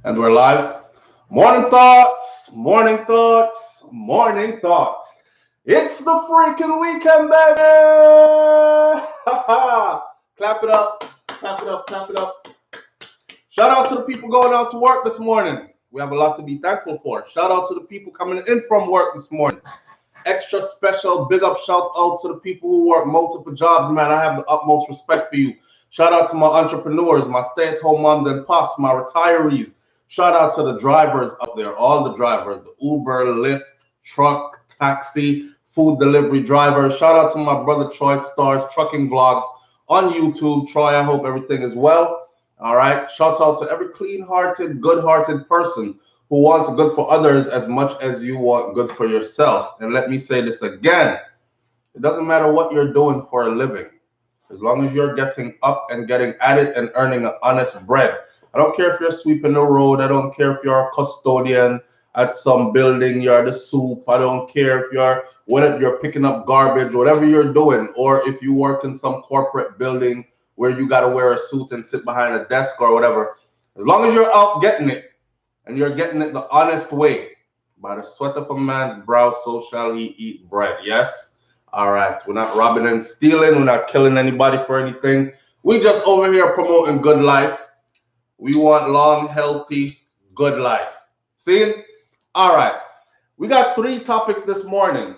And we're live. Morning thoughts, morning thoughts, morning thoughts. It's the freaking weekend, baby! Clap it up, clap it up, clap it up. Shout out to the people going out to work this morning. We have a lot to be thankful for. Shout out to the people coming in from work this morning. Extra special big up shout out to the people who work multiple jobs, man. I have the utmost respect for you. Shout out to my entrepreneurs, my stay-at-home moms and pops, my retirees. Shout out to the drivers out there, all the drivers, the Uber, Lyft, truck, taxi, food delivery drivers. Shout out to my brother Troy Stars Trucking Vlogs on YouTube. Troy, I hope everything is well. All right. Shout out to every clean-hearted, good-hearted person who wants good for others as much as you want good for yourself. And let me say this again. It doesn't matter what you're doing for a living. As long as you're getting up and getting at it and earning an honest bread. I don't care if you're sweeping the road. I don't care if you're a custodian at some building, you're the soup. I don't care if you're picking up garbage, whatever you're doing, or if you work in some corporate building where you got to wear a suit and sit behind a desk or whatever. As long as you're out getting it and you're getting it the honest way, by the sweat of a man's brow, so shall he eat bread. Yes? All right. We're not robbing and stealing. We're not killing anybody for anything. We just over here promoting good life. We want long, healthy, good life. See? All right. We got 3 topics this morning.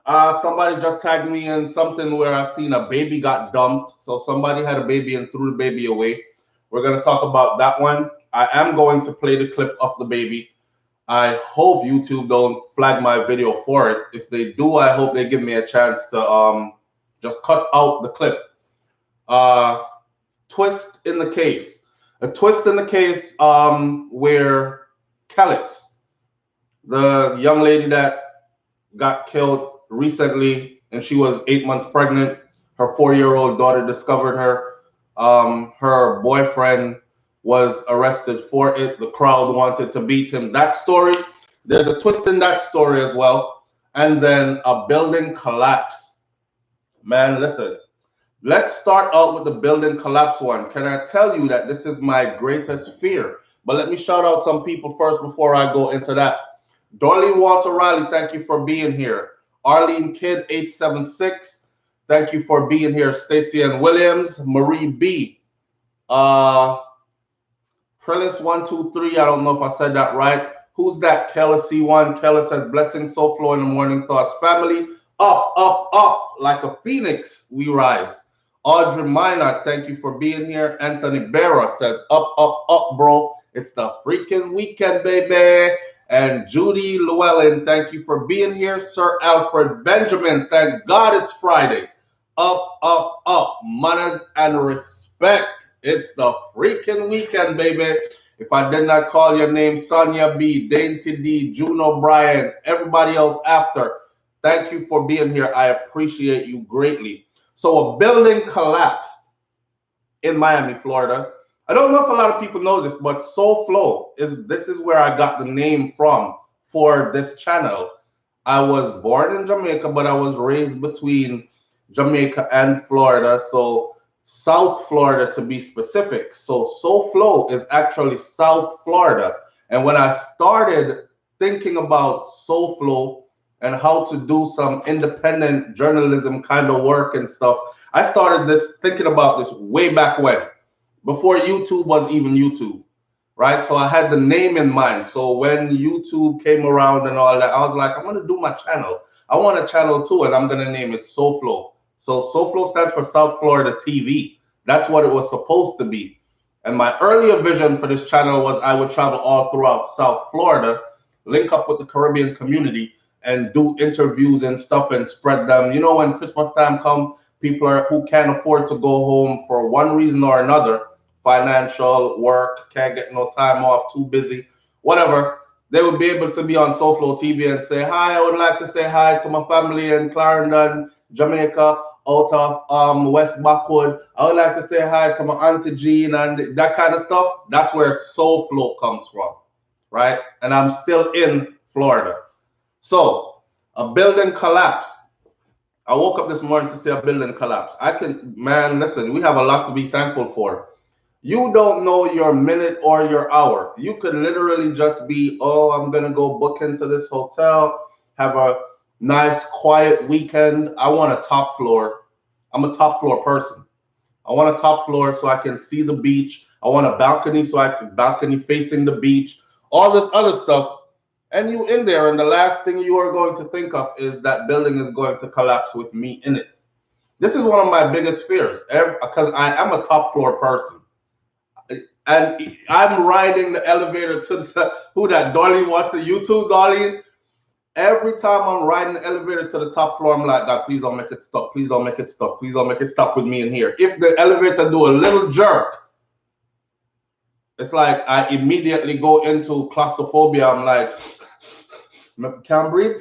Somebody just tagged me in something where I seen a baby got dumped. So somebody had a baby and threw the baby away. We're going to talk about that one. I am going to play the clip of the baby. I hope YouTube don't flag my video for it. If they do, I hope they give me a chance to just cut out the clip. Twist in the case. A twist in the case where Kellex, the young lady that got killed recently, and she was 8 months pregnant. Her 4-year-old daughter discovered her. Her boyfriend was arrested for it. The crowd wanted to beat him. That story, there's a twist in that story as well. And then a building collapse. Man, listen, let's start out with the building collapse one. Can I tell you that this is my greatest fear? But let me shout out some people first before I go into that. Darlene Walter Riley, thank you for being here. Arlene Kidd 876, thank you for being here. Stacy and Williams, Marie B. Prelis 123, I don't know if I said that right. Who's that? Kella C1. Kella says, blessings so flow in the morning thoughts. Family, up, up, up, like a phoenix we rise. Audrey Minot, thank you for being here. Anthony Berra says, up, up, up, bro. It's the freaking weekend, baby. And Judy Llewellyn, thank you for being here. Sir Alfred Benjamin, thank God it's Friday. Up, up, up, manners and respect. It's the freaking weekend, baby. If I did not call your name, Sonia B, Dainty D, June O'Brien, everybody else after, thank you for being here. I appreciate you greatly. So a building collapsed in Miami, Florida. I don't know if a lot of people know this, but SoFlo this is where I got the name from for this channel. I was born in Jamaica, but I was raised between Jamaica and Florida, so South Florida to be specific. So SoFlo is actually South Florida. And when I started thinking about SoFlo and how to do some independent journalism kind of work and stuff, I started thinking about this way back when, before YouTube was even YouTube, right? So I had the name in mind. So when YouTube came around and all that, I was like, I'm going to do my channel. I want a channel too, and I'm going to name it SoFlo. So SoFlo stands for South Florida TV. That's what it was supposed to be. And my earlier vision for this channel was I would travel all throughout South Florida, link up with the Caribbean community, and do interviews and stuff and spread them. You know, when Christmas time comes, people who can't afford to go home for one reason or another, financial, work, can't get no time off, too busy, whatever, they would be able to be on SoFlo TV and say, hi, I would like to say hi to my family in Clarendon, Jamaica, out of West Backwood. I would like to say hi to my Auntie Jean and that kind of stuff. That's where SoFlo comes from, right? And I'm still in Florida. So a building collapsed. I woke up this morning to see a building collapse. Man, listen, we have a lot to be thankful for. You don't know your minute or your hour. You could literally just be, oh, I'm going to go book into this hotel, have a nice, quiet weekend. I want a top floor. I'm a top floor person. I want a top floor so I can see the beach. I want a balcony so I can balcony facing the beach, all this other stuff. And you in there, and the last thing you are going to think of is that building is going to collapse with me in it. This is one of my biggest fears because I am a top floor person. And I'm riding the elevator to the, who that, Darlene Watson, YouTube, Darlene? Every time I'm riding the elevator to the top floor, I'm like, God, please don't make it stop. Please don't make it stop. Please don't make it stop with me in here. If the elevator do a little jerk, it's like I immediately go into claustrophobia. I'm like, can't breathe.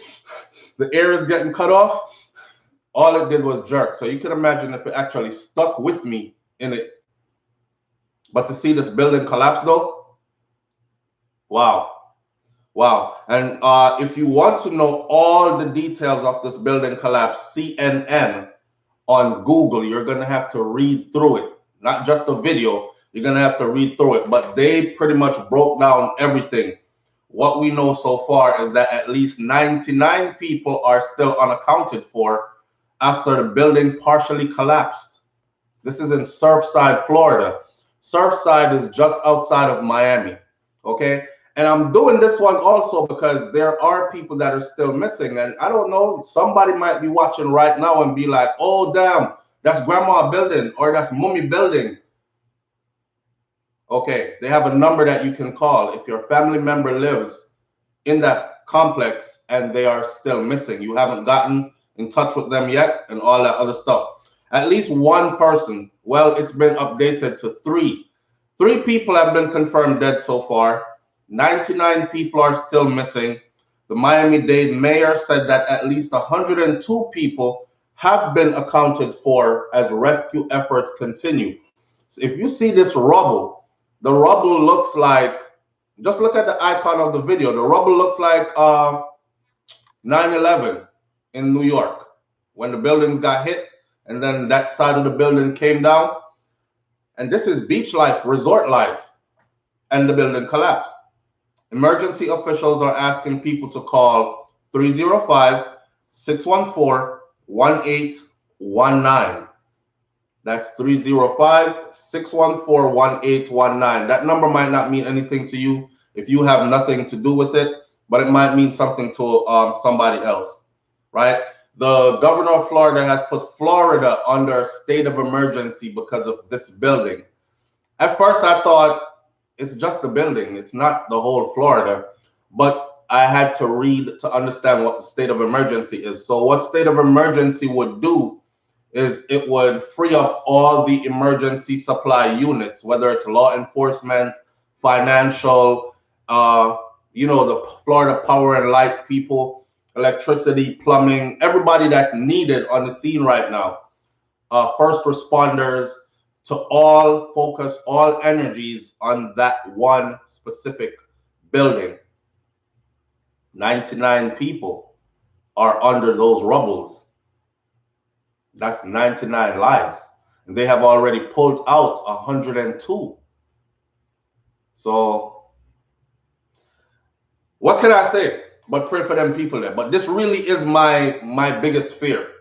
The air is getting cut off. All it did was jerk. So you can imagine if it actually stuck with me in it. But to see this building collapse though, wow. Wow. And if you want to know all the details of this building collapse, CNN on Google, you're going to have to read through it. Not just the video. You're going to have to read through it. But they pretty much broke down everything. What we know so far is that at least 99 people are still unaccounted for after the building partially collapsed. This is in Surfside, Florida. Surfside is just outside of Miami. Okay? And I'm doing this one also because there are people that are still missing. And I don't know, somebody might be watching right now and be like, oh, damn, that's Grandma building or that's Mummy building. Okay, they have a number that you can call if your family member lives in that complex and they are still missing. You haven't gotten in touch with them yet and all that other stuff. At least one person, well, it's been updated to 3. 3 people have been confirmed dead so far. 99 people are still missing. The Miami-Dade mayor said that at least 102 people have been accounted for as rescue efforts continue. So if you see this rubble, the rubble looks like, just look at the icon of the video. The rubble looks like 9/11 in New York when the buildings got hit and then that side of the building came down. And this is beach life, resort life, and the building collapsed. Emergency officials are asking people to call 305-614-1819. That's 305-614-1819. That number might not mean anything to you if you have nothing to do with it, but it might mean something to somebody else, right? The governor of Florida has put Florida under a state of emergency because of this building. At first, I thought it's just the building. It's not the whole Florida, but I had to read to understand what the state of emergency is. So what state of emergency would do is it would free up all the emergency supply units, whether it's law enforcement, financial, the Florida Power and Light people, electricity, plumbing, everybody that's needed on the scene right now, first responders, to all focus all energies on that one specific building. 99 people are under those rubbles. That's 99 lives. And they have already pulled out 102. So what can I say but pray for them people there? But this really is my biggest fear.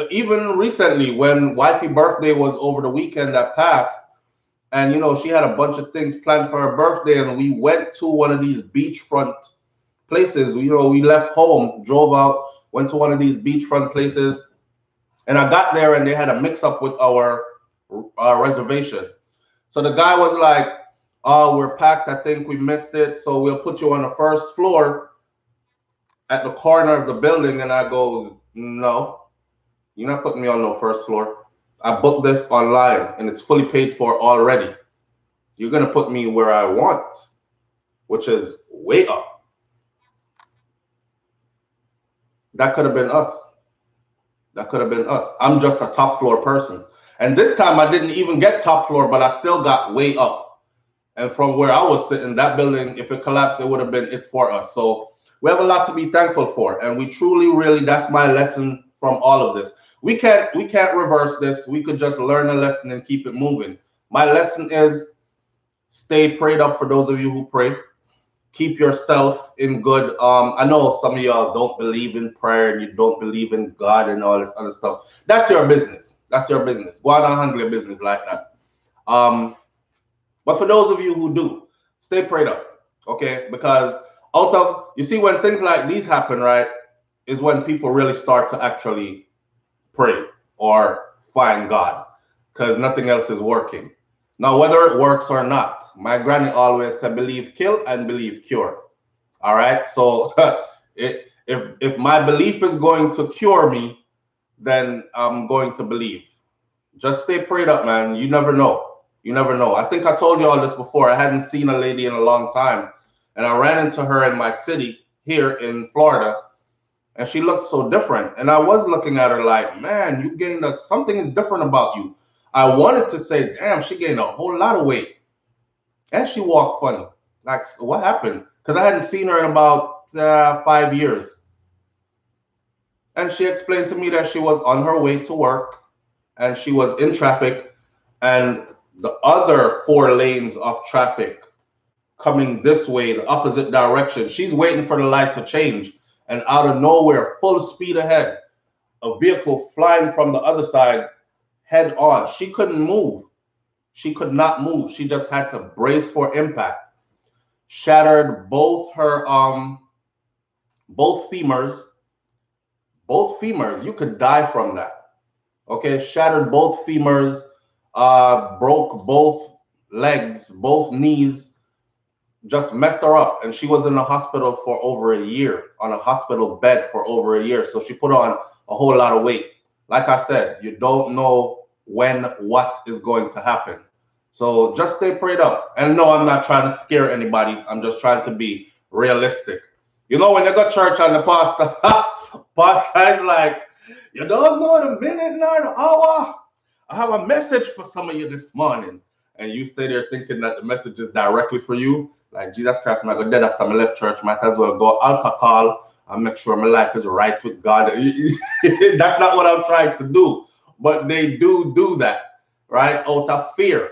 Even recently when wifey birthday was over the weekend that passed, and she had a bunch of things planned for her birthday, and we went to one of these beachfront places. We left home, drove out, went to one of these beachfront places, and I got there and they had a mix-up with our reservation. So the guy was like, oh, we're packed, I think we missed it, so we'll put you on the first floor at the corner of the building. And I goes, no, you're not putting me on no first floor. I booked this online and it's fully paid for already. You're going to put me where I want, which is way up. That could have been us. That could have been us. I'm just a top floor person. And this time I didn't even get top floor, but I still got way up. And from where I was sitting, that building, if it collapsed, it would have been it for us. So we have a lot to be thankful for. And we truly, really, that's my lesson from all of this. We can't reverse this. We could just learn a lesson and keep it moving. My lesson is stay prayed up for those of you who pray. Keep yourself in good. I know some of y'all don't believe in prayer and you don't believe in God and all this other stuff. That's your business. That's your business. Go out and handle your business like that. But for those of you who do, stay prayed up, okay? Because out of, you see, when things like these happen, right, is when people really start to actually pray or find God, because nothing else is working. Now, whether it works or not, my granny always said, believe kill and believe cure. All right. So if my belief is going to cure me, then I'm going to believe. Just stay prayed up, man. You never know. You never know. I think I told you all this before. I hadn't seen a lady in a long time, and I ran into her in my city here in Florida, and she looked so different. And I was looking at her like, man, you gained something is different about you. I wanted to say, damn, she gained a whole lot of weight, and she walked funny. Like, what happened? Because I hadn't seen her in about 5 years. And she explained to me that she was on her way to work, and she was in traffic, and the other 4 lanes of traffic coming this way, the opposite direction. She's waiting for the light to change, and out of nowhere, full speed ahead, a vehicle flying from the other side, head on. She couldn't move. She could not move. She just had to brace for impact. Shattered both her both femurs. Both femurs. You could die from that. Okay, shattered both femurs, broke both legs, both knees, just messed her up. And she was in the hospital for over a year, on a hospital bed for over a year. So she put on a whole lot of weight. Like I said, you don't know when what is going to happen. So just stay prayed up. And no, I'm not trying to scare anybody. I'm just trying to be realistic. You know, when you go to church and the pastor, pastor is like, you don't know the minute nor the hour. I have a message for some of you this morning. And you stay there thinking that the message is directly for you. Like, Jesus Christ, I'm going dead after my left church. Might as well go altar call and make sure my life is right with God. That's not what I'm trying to do. But they do that, right? Out of fear.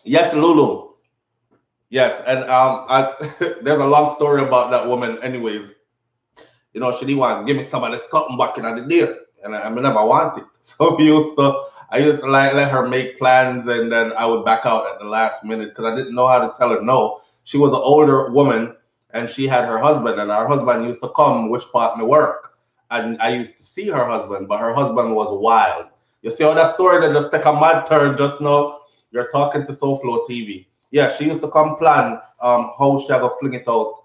Yes, Lulu. Yes, and there's a long story about that woman. Anyways, you know, she didn't want to give me some of this cotton back in the day, and I never wanted. So I used to like let her make plans, and then I would back out at the last minute because I didn't know how to tell her no. She was an older woman, and she had her husband, and her husband used to come which part me work, and I used to see her husband, but her husband was wild. You see how that story that just take a mad turn just now? You're talking to SoFlo TV. Yeah, she used to come plan how she go fling it out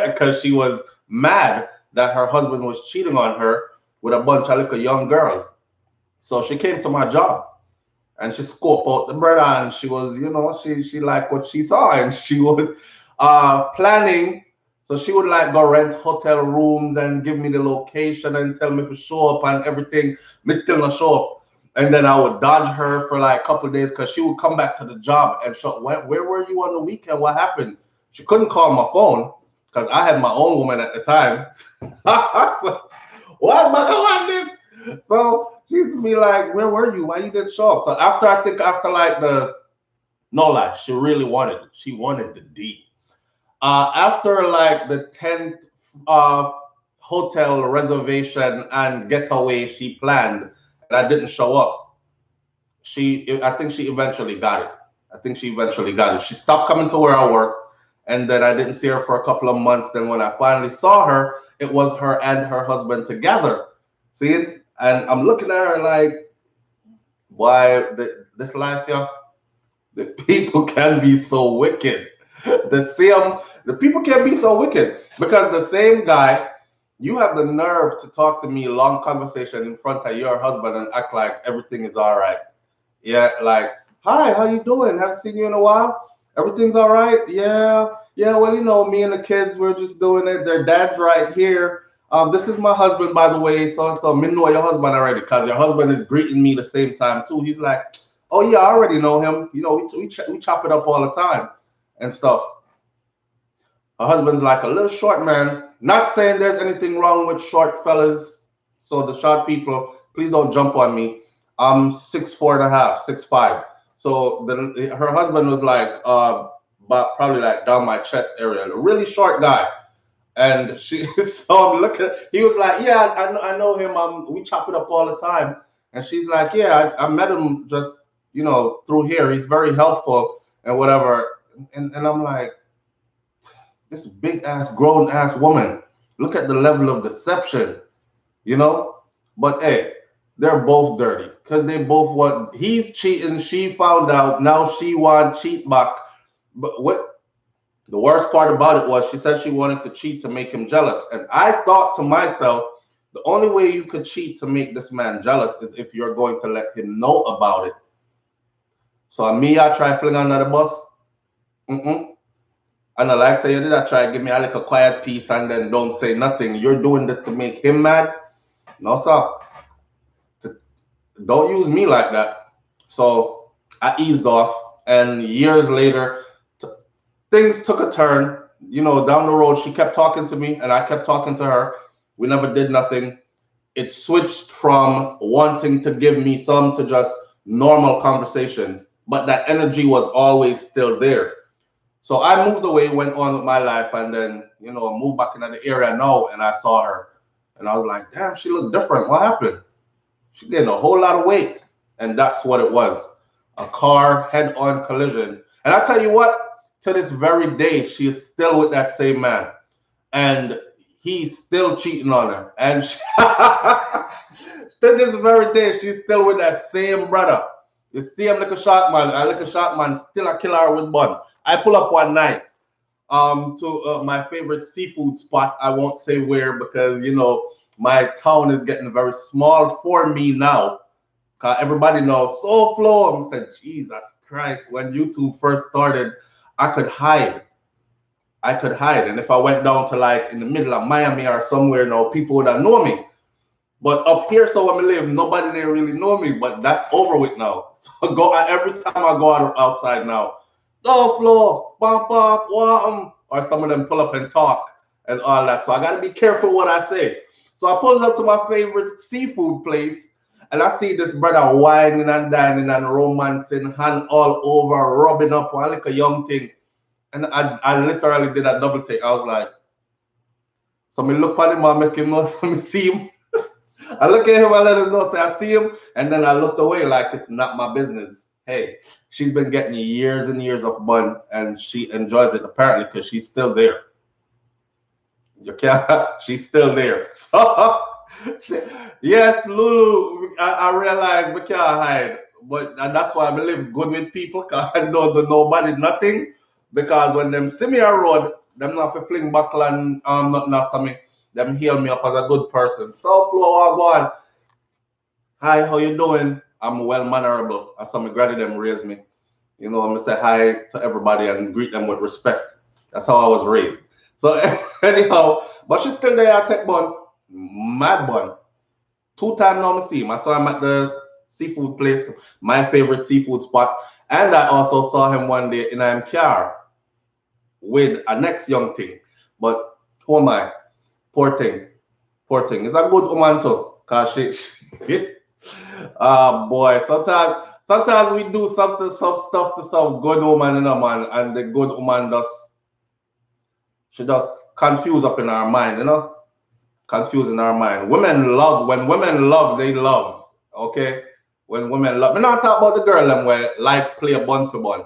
because she was mad that her husband was cheating on her with a bunch of little young girls. So she came to my job and she scoped out the brother, and she was, you know, she liked what she saw, and she was planning. So she would like go rent hotel rooms and give me the location and tell me to show up and everything. Me still not show up. And then I would dodge her for like a couple of days because she would come back to the job and show, where were you on the weekend? What happened? She couldn't call my phone because I had my own woman at the time. So, what am I doing this? So she used to be like, where were you? Why you didn't show up? So after like no lie, she really wanted it. She wanted the D. After like the 10th hotel reservation and getaway she planned, and I didn't show up, I think she eventually got it. I think she eventually got it. She stopped coming to where I work, and then I didn't see her for a couple of months. Then when I finally saw her, it was her and her husband together. See it? And I'm looking at her like, why this life, yeah? The people can be so wicked. The people can be so wicked because the same guy, you have the nerve to talk to me long conversation in front of your husband and act like everything is all right. Yeah, like, hi, how you doing? Haven't seen you in a while. Everything's all right. Yeah. Well, you know, me and the kids, we're just doing it. Their dad's right here. This is my husband, by the way. So me know your husband already because your husband is greeting me the same time too. He's like, oh yeah, I already know him. You know, we chop it up all the time and stuff. Her husband's like a little short man. Not saying there's anything wrong with short fellas. So the short people, Please don't jump on me. I'm 6'4.5", 6'5". So her husband was like, but probably like down my chest area, a really short guy. And she saw him looking. He was like, "Yeah, I know him. We chop it up all the time." And she's like, "Yeah, I met him just through here. He's very helpful and whatever." And I'm like, this big ass grown ass woman. Look at the level of deception, you know. But hey, they're both dirty because they both want. He's cheating. She found out. Now she want cheat back. But what the worst part about it was she said she wanted to cheat to make him jealous. And I thought to myself, the only way you could cheat to make this man jealous is if you're going to let him know about it. So me, I try fling under the bus. And I like say you did I try give me a little quiet piece and then don't say nothing. You're doing this to make him mad? No, sir. Don't use me like that. So I eased off, and years later, things took a turn. Down the road, she kept talking to me, and I kept talking to her. We never did nothing. It switched from wanting to give me some to just normal conversations, but that energy was always still there. So I moved away, went on with my life, and then, moved back into the area now, and I saw her. And I was like, damn, she looked different. What happened? She gained a whole lot of weight. And that's what it was. A car head-on collision. And I tell you what, to this very day, she is still with that same man. And he's still cheating on her. And to this very day, she's still with that same brother. You see him like a shot man. I like a shot man, still a killer with bun. I pull up one night to my favorite seafood spot. I won't say where because, my town is getting very small for me now. Everybody knows so flow. I said, Jesus Christ, when YouTube first started, I could hide. And if I went down to like in the middle of Miami or somewhere, people would have known me. But up here, so when I live, nobody there really know me. But that's over with now. So every time I go outside now, oh flow, bump up, or some of them pull up and talk and all that. So I gotta be careful what I say. So I pull up to my favorite seafood place, and I see this brother whining and dining and romancing, hand all over, rubbing up one like a young thing. And I literally did a double take. I was like, so me look at him and make him know, so me see him. I look at him, I let him know, say I see him, and then I looked away like it's not my business. Hey, she's been getting years and years of bun, and she enjoys it apparently because she's still there. You can't. She's still there. So, yes, Lulu. I realize we can't hide, and that's why I live good with people. Cause I don't do nobody nothing. Because when them see me on road, them not for fling buckle and nothing after me. Them hail me up as a good person. So flow, go on. Hi, how you doing? I'm well mannerable. As some granny them raised me. I'm say hi to everybody and greet them with respect. That's how I was raised. So anyhow, but she's still there at Tech Bun. Mad bun. 2 times now I see him. I saw him at the seafood place, my favorite seafood spot. And I also saw him one day in a car with a next young thing. But who am I? Poor thing. Poor thing. It's a good woman too. Cause she boy, sometimes we do some stuff to some good woman, man, and the good woman she just confuse up in our mind, confusing our mind. Women love, when women love, they love. Okay? When women love. Me not talk about the girl them where like play a bun for bun.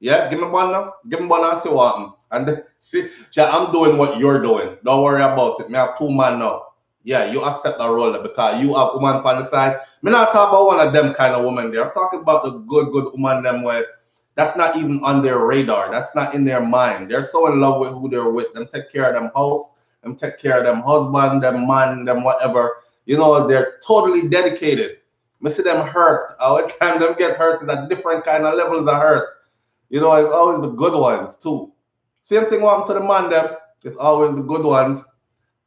Yeah, give me bun now. Give me bun and see what happen. And then, see, I'm doing what you're doing. Don't worry about it. Me have 2 men now. Yeah, you accept that role because you have woman on the side. Me not talk about one of them kind of woman there. I'm talking about the good woman them where that's not even on their radar. That's not in their mind. They're so in love with who they're with. Them take care of them house. Them take care of them husband, them man, them whatever. They're totally dedicated. Me see them hurt. All the time them get hurt is at different kind of levels of hurt. It's always the good ones too. Same thing what happened to the man them. It's always the good ones.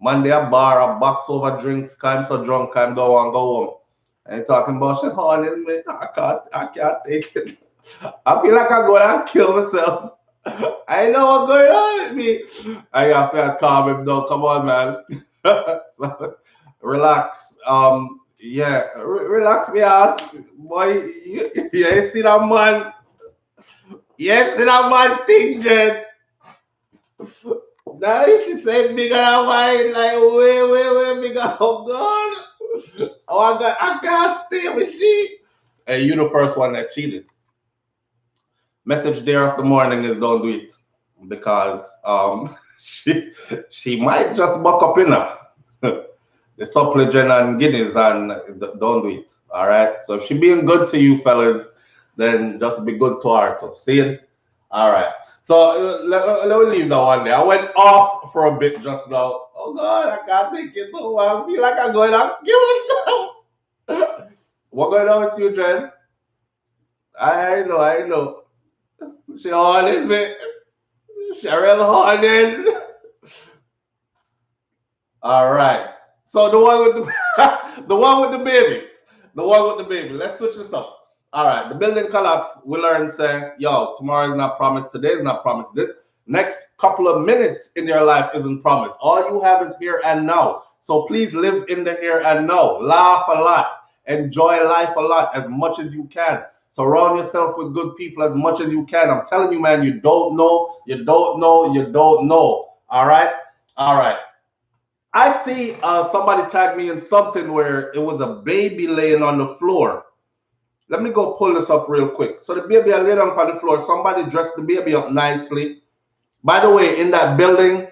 Man, they a bar, a box over drinks, I'm so drunk, I'm don't want to go home. And talking about shit, honey, me, I can't take it. I feel like I'm going to kill myself. I know what's going on with me. I have to calm him down. Come on, man. So, relax. Yeah, relax me ass. Boy, you see that man? Yes, see that man thing, Jen. Now you should say bigger than mine, like way bigger. Oh God. Oh, I can't stay with she. Hey, you the first one that cheated. Message there of the morning is don't do it because she she might just buck up in her. The supplicant and guineas and don't do it. All right. So if she being good to you fellas, then just be good to her too. See it? All right. So let me leave that one there. I went off for a bit just now. Oh God, I can't take it. Oh, I feel like I'm going to kill myself. What going on with you, Jen? I know. She horny me. Cheryl horny. All right. So the one with the the one with the baby. The one with the baby. Let's switch this up. All right. The building collapse. We learn say, yo, tomorrow is not promised. Today is not promised. This next couple of minutes in your life isn't promised. All you have is here and now. So please live in the here and now. Laugh a lot. Enjoy life a lot as much as you can. Surround yourself with good people as much as you can. I'm telling you, man, you don't know, you don't know, you don't know. All right? All right. I see somebody tag me in something where it was a baby laying on the floor. Let me go pull this up real quick. So the baby laid on the floor. Somebody dressed the baby up nicely. By the way, in that building,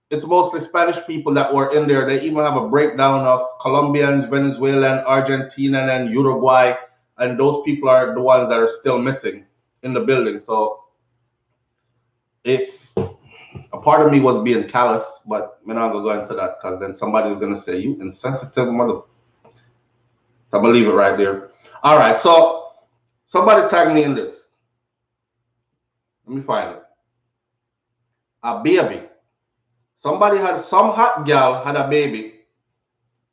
it's mostly Spanish people that were in there. They even have a breakdown of Colombians, Venezuelan, Argentinian, and Uruguay. And those people are the ones that are still missing in the building. So if a part of me was being callous, but I'm not gonna go into that because then somebody's gonna say you insensitive mother. So I'm gonna leave it right there. All right, so somebody tag me in this. Let me find it. A baby. Somebody had some hot girl had a baby,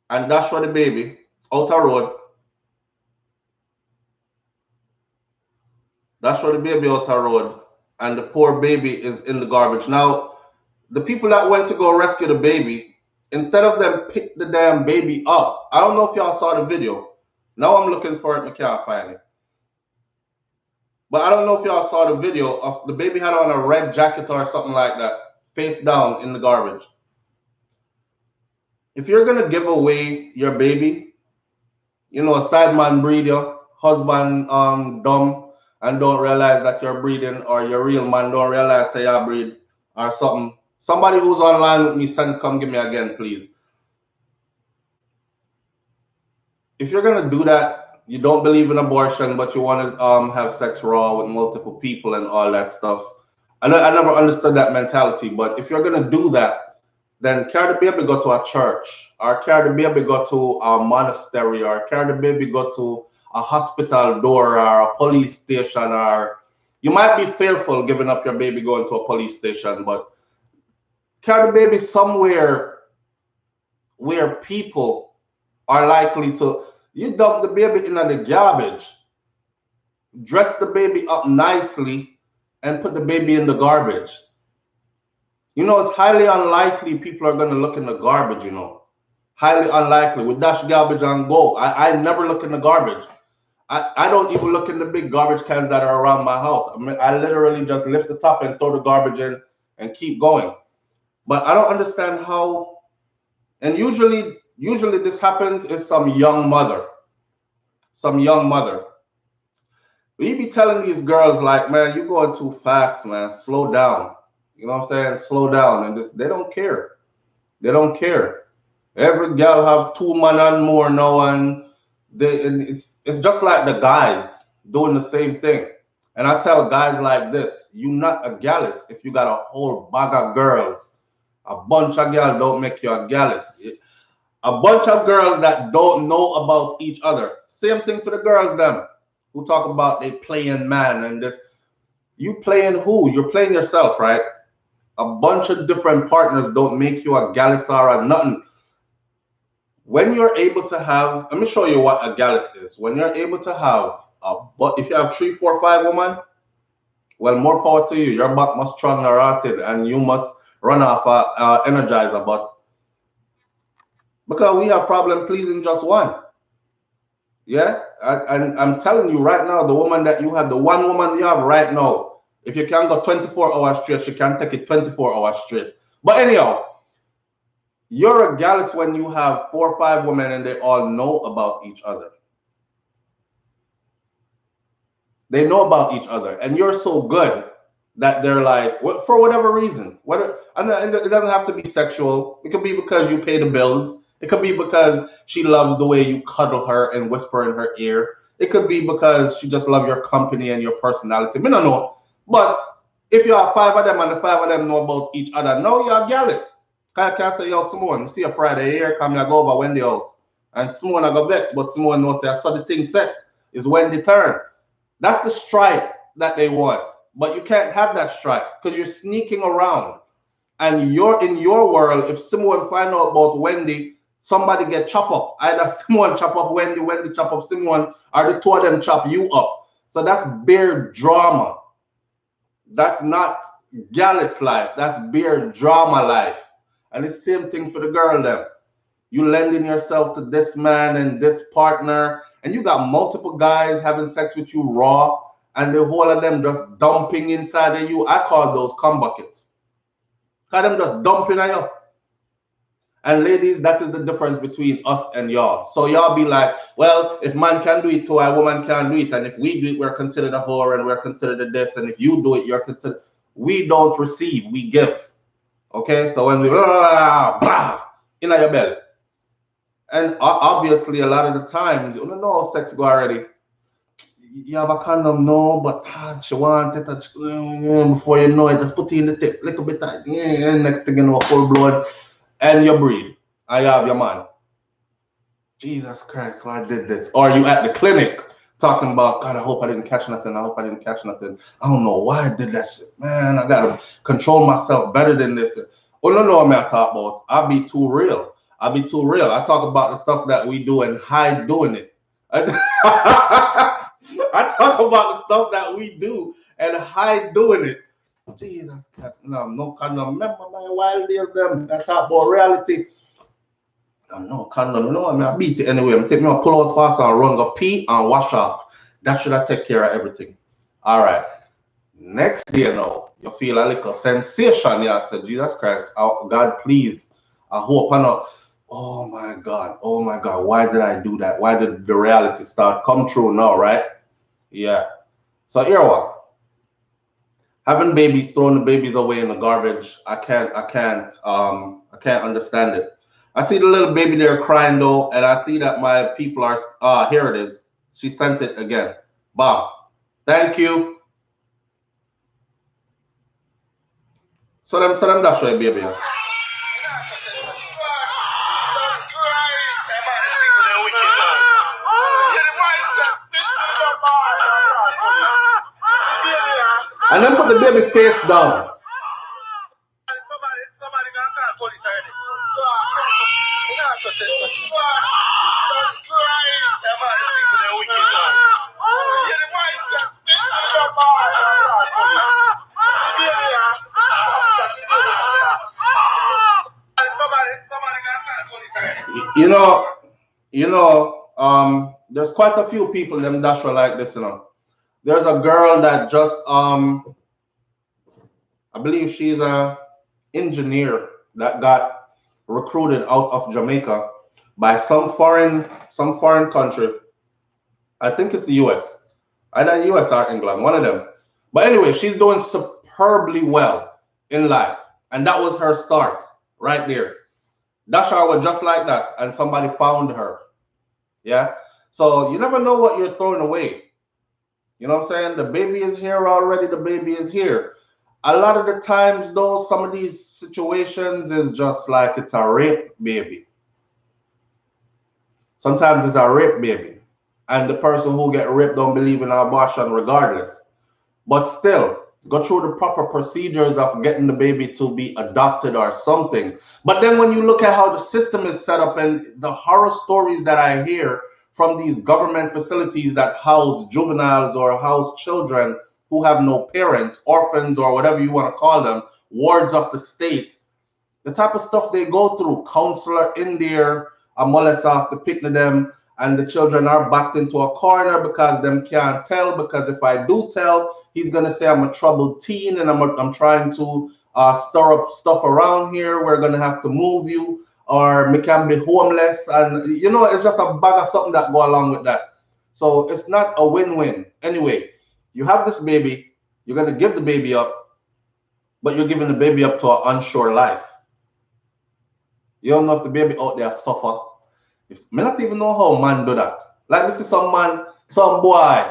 and that's for the baby out the road. That's for the baby out the road, and the poor baby is in the garbage. Now, the people that went to go rescue the baby, instead of them pick the damn baby up, I don't know if y'all saw the video. Now I'm looking for it, I can't find it. But I don't know if y'all saw the video of the baby had on a red jacket or something like that, face down in the garbage. If you're gonna give away your baby, you know, a side man breed your husband dumb and don't realize that you're breeding, or your real man don't realize that you're breed or something. Somebody who's online with me, send come give me again, please. If you're gonna do that, you don't believe in abortion, but you want to have sex raw with multiple people and all that stuff. I never understood that mentality. But if you're gonna do that, then carry the baby go to a church, or carry the baby go to a monastery, or carry the baby go to a hospital door or a police station. Or you might be fearful giving up your baby going to a police station, but carry the baby somewhere where people are likely to. You dump the baby in the garbage, dress the baby up nicely, and put the baby in the garbage. You know, it's highly unlikely people are going to look in the garbage, you know. Highly unlikely. We dash garbage and go. I never look in the garbage. I don't even look in the big garbage cans that are around my house. I mean, I literally just lift the top and throw the garbage in and keep going. But I don't understand how, and usually this happens is some young mother. Some young mother. We be telling these girls like, man, you're going too fast, man. Slow down. You know what I'm saying? Slow down. And they don't care. They don't care. Every girl have two man and more now, and it's just like the guys doing the same thing. And I tell guys like this, you not a gallus if you got a whole bag of girls. A bunch of girls don't make you a gallus. A bunch of girls that don't know about each other. Same thing for the girls them who talk about they playing man and this. You playing who? You're playing yourself, right? A bunch of different partners don't make you a gallus or a nothing. When you're able to have, let me show you what a gallus is. When you're able to have but if you have 3, 4, 5 women, well, more power to you. Your butt must stronger rotted and you must run off energizer. But because we have problem pleasing just one. Yeah, and I'm telling you right now, the woman that you have, the one woman you have right now, if you can go 24 hours straight, she can take it 24 hours straight. But anyhow, you're a gallus when you have 4 or 5 women and they all know about each other. They know about each other, and you're so good that they're like, for whatever reason, whether and it doesn't have to be sexual. It could be because you pay the bills. It could be because she loves the way you cuddle her and whisper in her ear. It could be because she just loves your company and your personality. Me don't know. But if you have 5 of them and the 5 of them know about each other, now you're jealous. Can say, yo, Simone, you see a Friday here, come here, go over Wendy house. And Simone I go vex, but Simone knows say I saw the thing set. It's Wendy turn. That's the stripe that they want. But you can't have that stripe because you're sneaking around. And you're in your world, if someone find out about Wendy, somebody get chop up. Either someone chop up Wendy, Wendy chop up someone, or the two of them chop you up. So that's bare drama. That's not gallus life. That's bare drama life. And it's the same thing for the girl them. You lending yourself to this man and this partner, and you got multiple guys having sex with you raw, and the whole of them just dumping inside of you. I call those cum buckets. Cause them just dumping on you. And ladies, that is the difference between us and y'all. So y'all be like, well, if man can do it, why woman can't do it? And if we do it, we're considered a whore and we're considered a this. And if you do it, you're considered. We don't receive, we give. Okay, so when we in your belly. And obviously, a lot of the times, you don't know how sex go already. You have a condom, no, but she want it before you know it, just put it in the tip, little bit tight, next thing you know, full blood, and you breathe. I have your man. Jesus Christ, why I did this? Or you at the clinic talking about, God, I hope I didn't catch nothing. I hope I didn't catch nothing. I don't know why I did that shit. Man, I gotta control myself better than this. Oh, no, I'm not talking about. I'll be too real. I talk about the stuff that we do and hide doing it. I talk about the stuff that we do and hide doing it. Jesus Christ, no condom. Remember my wild days them. I talk about reality. No condom. No, I beat it anyway. I'm taking me pull out fast and run, go pee and wash off. That should have take care of everything. All right. Next day you feel a little sensation. Yeah, I said, Jesus Christ, oh, God, please. I hope I not. Oh my God, why did I do that? Why did the reality start come true now, right? Yeah. So here what? Having babies, throwing the babies away in the garbage, I can't understand it. I see the little baby there crying though, and I see that my people are here it is. She sent it again. Bob. Thank you. So them that's right, baby. And then put the baby face down. Somebody gonna call police already. There's quite a few people them dash like this, There's a girl that just I believe she's a engineer that got recruited out of Jamaica by some foreign country. I think it's the US. Either US or England, one of them. But anyway, she's doing superbly well in life. And that was her start right there. Dasha was just like that, and somebody found her. Yeah. So you never know what you're throwing away. You know what I'm saying? The baby is here already. The baby is here. A lot of the times, though, some of these situations is just like it's a rape baby. Sometimes it's a rape baby. And the person who get raped don't believe in abortion regardless. But still, go through the proper procedures of getting the baby to be adopted or something. But then when you look at how the system is set up and the horror stories that I hear from these government facilities that house juveniles or house children who have no parents, orphans or whatever you want to call them, wards of the state, The type of stuff they go through. Counselor in there, a molest off the picnic them, and the children are backed into a corner because them can't tell. Because if I do tell, he's gonna say I'm a troubled teen and I'm trying to stir up stuff around here. We're gonna have to move you, or me can be homeless, and you know it's just a bag of something that go along with that. So it's not a win-win. Anyway, you have this baby, you're gonna give the baby up, but you're giving the baby up to an unsure life. You don't know if the baby out there suffer. If me not even know how man do that. Like me see some man, some boy,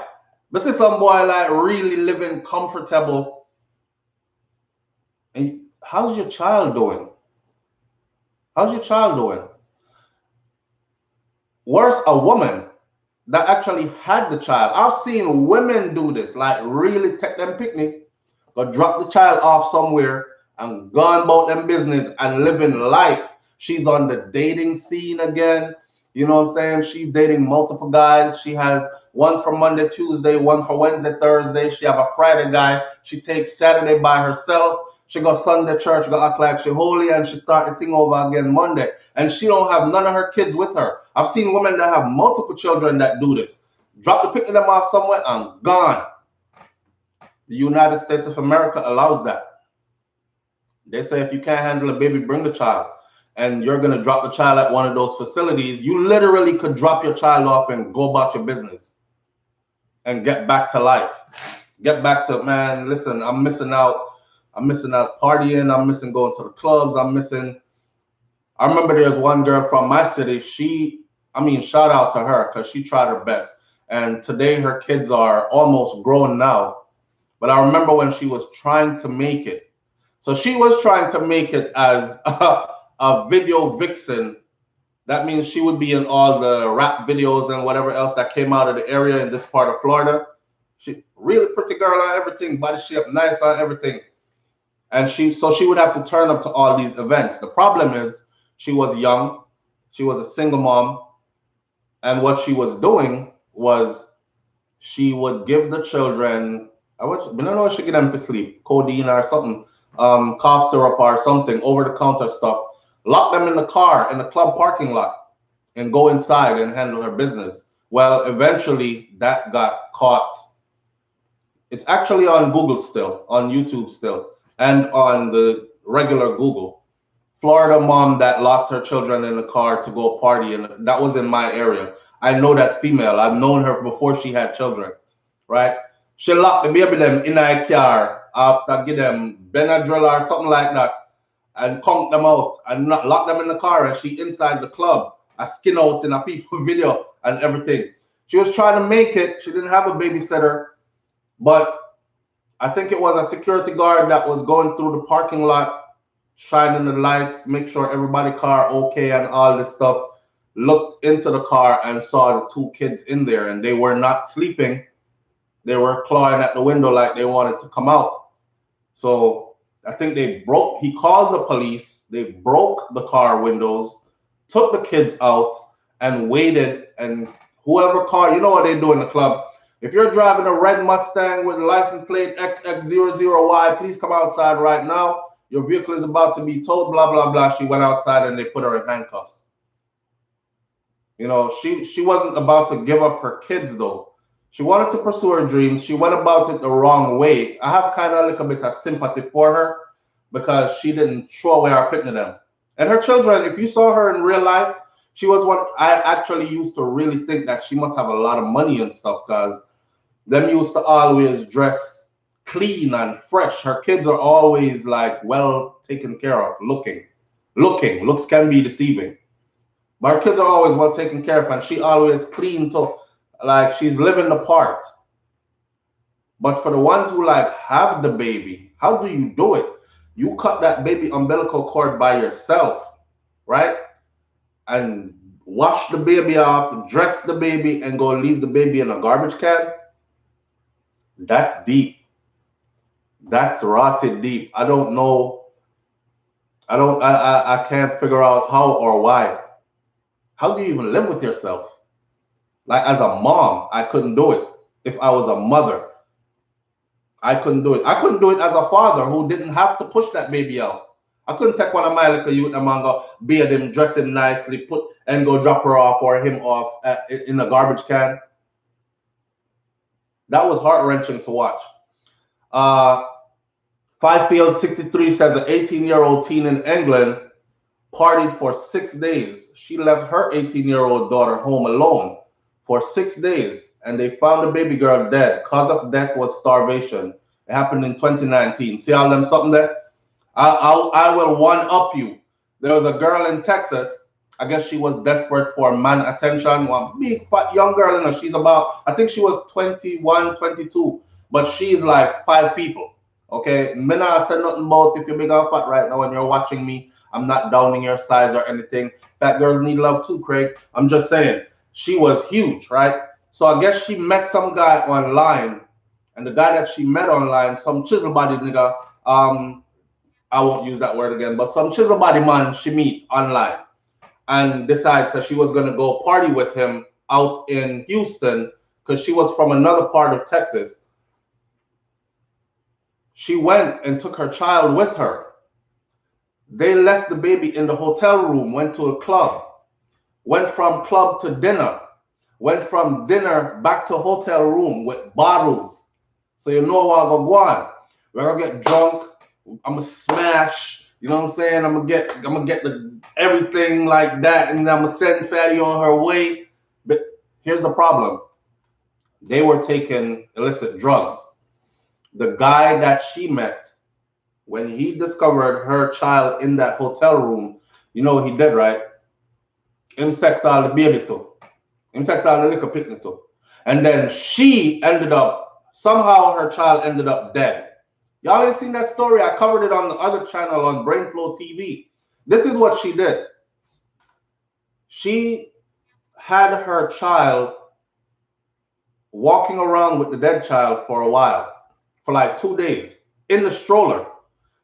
me see some boy like really living comfortable. And how's your child doing? How's your child doing? Worse, a woman that actually had the child. I've seen women do this, like really take them picnic, go drop the child off somewhere and gone about them business and living life. She's on the dating scene again. You know what I'm saying? She's dating multiple guys. She has one for Monday, Tuesday, one for Wednesday, Thursday. She have a Friday guy. She takes Saturday by herself. She go Sunday church, go act like she holy, and she start the thing over again Monday. And she don't have none of her kids with her. I've seen women that have multiple children that do this. Drop the pick of them off somewhere and gone. The United States of America allows that. They say if you can't handle a baby, bring the child. And you're going to drop the child at one of those facilities. You literally could drop your child off and go about your business and get back to life. Get back to, man, listen, I'm missing out. I'm missing out partying. I'm missing going to the clubs. I remember there's one girl from my city. Shout out to her because she tried her best. And today her kids are almost grown now. But I remember when she was trying to make it. So she was trying to make it as a video vixen. That means she would be in all the rap videos and whatever else that came out of the area in this part of Florida. She really pretty girl on everything, body shape, nice on everything. And she would have to turn up to all these events. The problem is she was young, she was a single mom, and what she was doing was she would give the children, I don't know if she get them for sleep, codeine or something, cough syrup or something, over-the-counter stuff, lock them in the car in the club parking lot and go inside and handle her business. Well, eventually that got caught. It's actually on Google still, on YouTube still, and on the regular Google. Florida mom that locked her children in the car to go party, and that was in my area. I know that female. I've known her before she had children, right? She locked the baby them in a car after give them Benadryl or something like that, and conk them out and not lock them in the car, and she inside the club, a skin out in a people video and everything. She was trying to make it. She didn't have a babysitter, but I think it was a security guard that was going through the parking lot, shining the lights, make sure everybody car okay and all this stuff, looked into the car and saw the two kids in there, and they were not sleeping. They were clawing at the window like they wanted to come out. So I think he called the police, they broke the car windows, took the kids out and waited, and whoever car, you know what they do in the club? If you're driving a red Mustang with license plate XX00Y, please come outside right now. Your vehicle is about to be towed, blah, blah, blah. She went outside and they put her in handcuffs. You know, she wasn't about to give up her kids, though. She wanted to pursue her dreams. She went about it the wrong way. I have kind of a little bit of sympathy for her because she didn't throw away her picnic them. And her children, if you saw her in real life, she was one. I actually used to really think that she must have a lot of money and stuff because them used to always dress clean and fresh. Her kids are always like well taken care of, looking. Looks can be deceiving. But her kids are always well taken care of, and she always clean to like she's living the part. But for the ones who like have the baby, how do you do it? You cut that baby umbilical cord by yourself, right? And wash the baby off, dress the baby, and go leave the baby in a garbage can. That's deep. That's rotted deep. I don't know. I can't figure out how or why. How do you even live with yourself? Like as a mom, I couldn't do it. If I was a mother, I couldn't do it. I couldn't do it as a father who didn't have to push that baby out. I couldn't take one of my little youth and man go bathe him, dress him nicely, put and go drop her off or him off in a garbage can. That was heart wrenching to watch. Fivefield 63 says an 18-year-old teen in England partied for 6 days. She left her 18-year-old daughter home alone for 6 days, and they found the baby girl dead. Cause of death was starvation. It happened in 2019. See all them something there? I will one up you. There was a girl in Texas. I guess she was desperate for man attention. One big fat young girl, you know, she's about, I think she was 21, 22, but she's like 5 people. Okay, me not say nothing about if you're big or fat right now when you're watching me. I'm not downing your size or anything. Fat girls need love too, Craig. I'm just saying she was huge, right? So I guess she met some guy online, and the guy that she met online, some chisel body nigga, I won't use that word again, but some chisel body man she meet online and decides that she was going to go party with him out in Houston because she was from another part of Texas. She went and took her child with her. They left the baby in the hotel room, went to a club, went from club to dinner, went from dinner back to hotel room with bottles. So you know what I'm going to go on. We're going to get drunk. I'm gonna smash, you know what I'm saying? I'm gonna get the everything like that, and I'm gonna send Fatty on her way. But here's the problem: they were taking illicit drugs. The guy that she met, when he discovered her child in that hotel room, you know what he did, right? Him sex all the baby too. Him sex all the little picnic too. And then she ended up, somehow her child ended up dead. Y'all ain't seen that story. I covered it on the other channel on Brainflow TV. This is what she did. She had her child walking around with the dead child for a while, for like 2 days, in the stroller,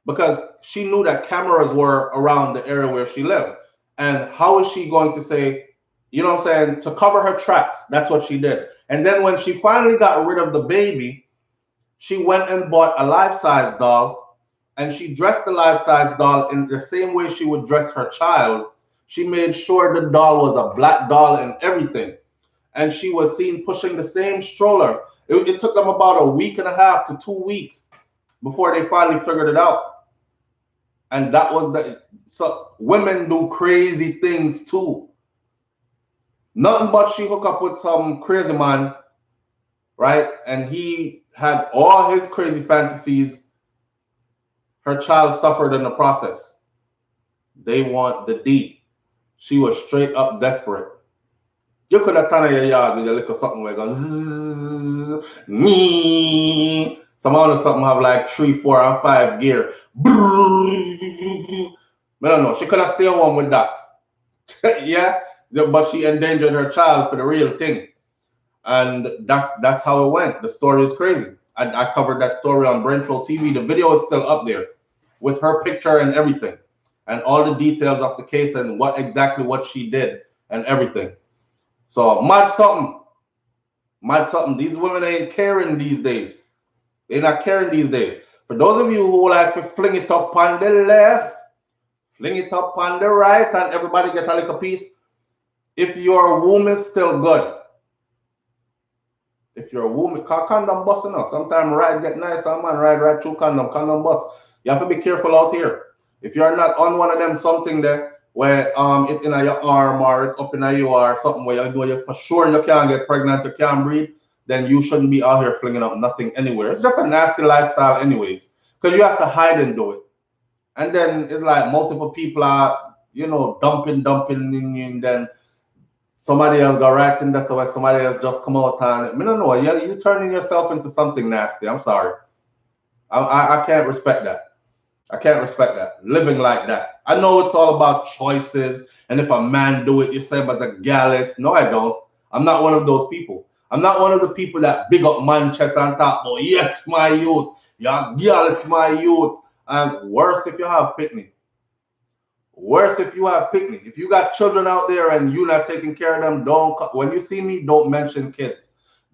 because she knew that cameras were around the area where she lived. And how is she going to say, you know what I'm saying, to cover her tracks? That's what she did. And then when she finally got rid of the baby, she went and bought a life-size doll, and she dressed the life-size doll in the same way she would dress her child. She made sure the doll was a black doll and everything. And she was seen pushing the same stroller. It took them about a week and a half to 2 weeks before they finally figured it out. And that was so women do crazy things too. Nothing but she hooked up with some crazy man, right? And he had all his crazy fantasies. Her child suffered in the process. They want the D. She was straight up desperate. You could have done your yard with a little something like a zzz, me. Some other something have like 3, 4, and 5 gear. I don't know. She could have stayed home with that. Yeah, but she endangered her child for the real thing. And that's how it went. The story is crazy. I covered that story on Brainflow TV. The video is still up there with her picture and everything, and all the details of the case and what she did and everything. So mad something. These women ain't caring these days. They're not caring these days. For those of you who like to fling it up on the left, fling it up on the right, and everybody get a little piece. If your womb is still good, if you're a woman, condom busting out. Sometimes ride get nice, and man ride right through condom bust. You have to be careful out here. If you're not on one of them something there where it's in your arm or it's up in you or something where you know you for sure you can't get pregnant, you can't breathe, then you shouldn't be out here flinging up nothing anywhere. It's just a nasty lifestyle anyways, because you have to hide and do it. And then it's like multiple people are, you know, dumping, and then somebody else got right in that's the way somebody else just come out and I don't know, you turning yourself into something nasty. I'm sorry. I can't respect that. I can't respect that. Living like that. I know it's all about choices, and if a man do it, you say him as a gallus. No, I don't. I'm not one of those people. I'm not one of the people that big up Manchester and talk, oh yes, my youth. Yeah, gallus, my youth. And worse if you have picnic. Worse if you have picnic. If you got children out there and you're not taking care of them, when you see me, don't mention kids.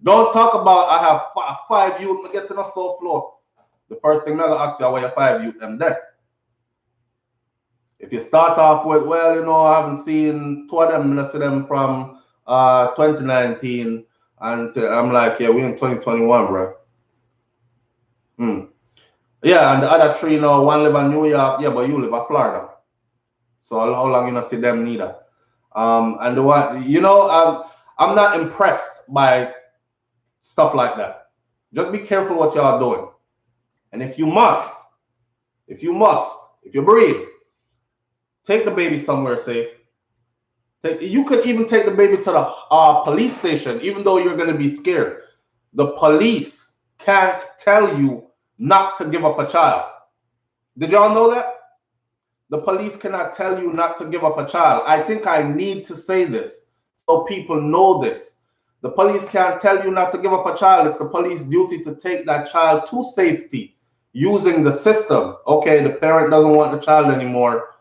Don't talk about I have 5 youth to get to the soul floor. The first thing I'm gonna ask you, where your 5 youth them there? If you start off with, well, you know, I haven't seen two of them, I see them from 2019, and I'm like, yeah, we in 2021, bro. Hmm. Yeah, and the other three, you know, one live in New York, yeah, but you live in Florida. So how long you not see them neither? And the one, you know, I'm not impressed by stuff like that. Just be careful what y'all doing. And if you must, if you must, if you breathe, take the baby somewhere safe. You could even take the baby to the police station, even though you're going to be scared. The police can't tell you not to give up a child. Did y'all know that? The police cannot tell you not to give up a child. I think I need to say this so people know this. The police can't tell you not to give up a child. It's the police duty to take that child to safety using the system. Okay, the parent doesn't want the child anymore.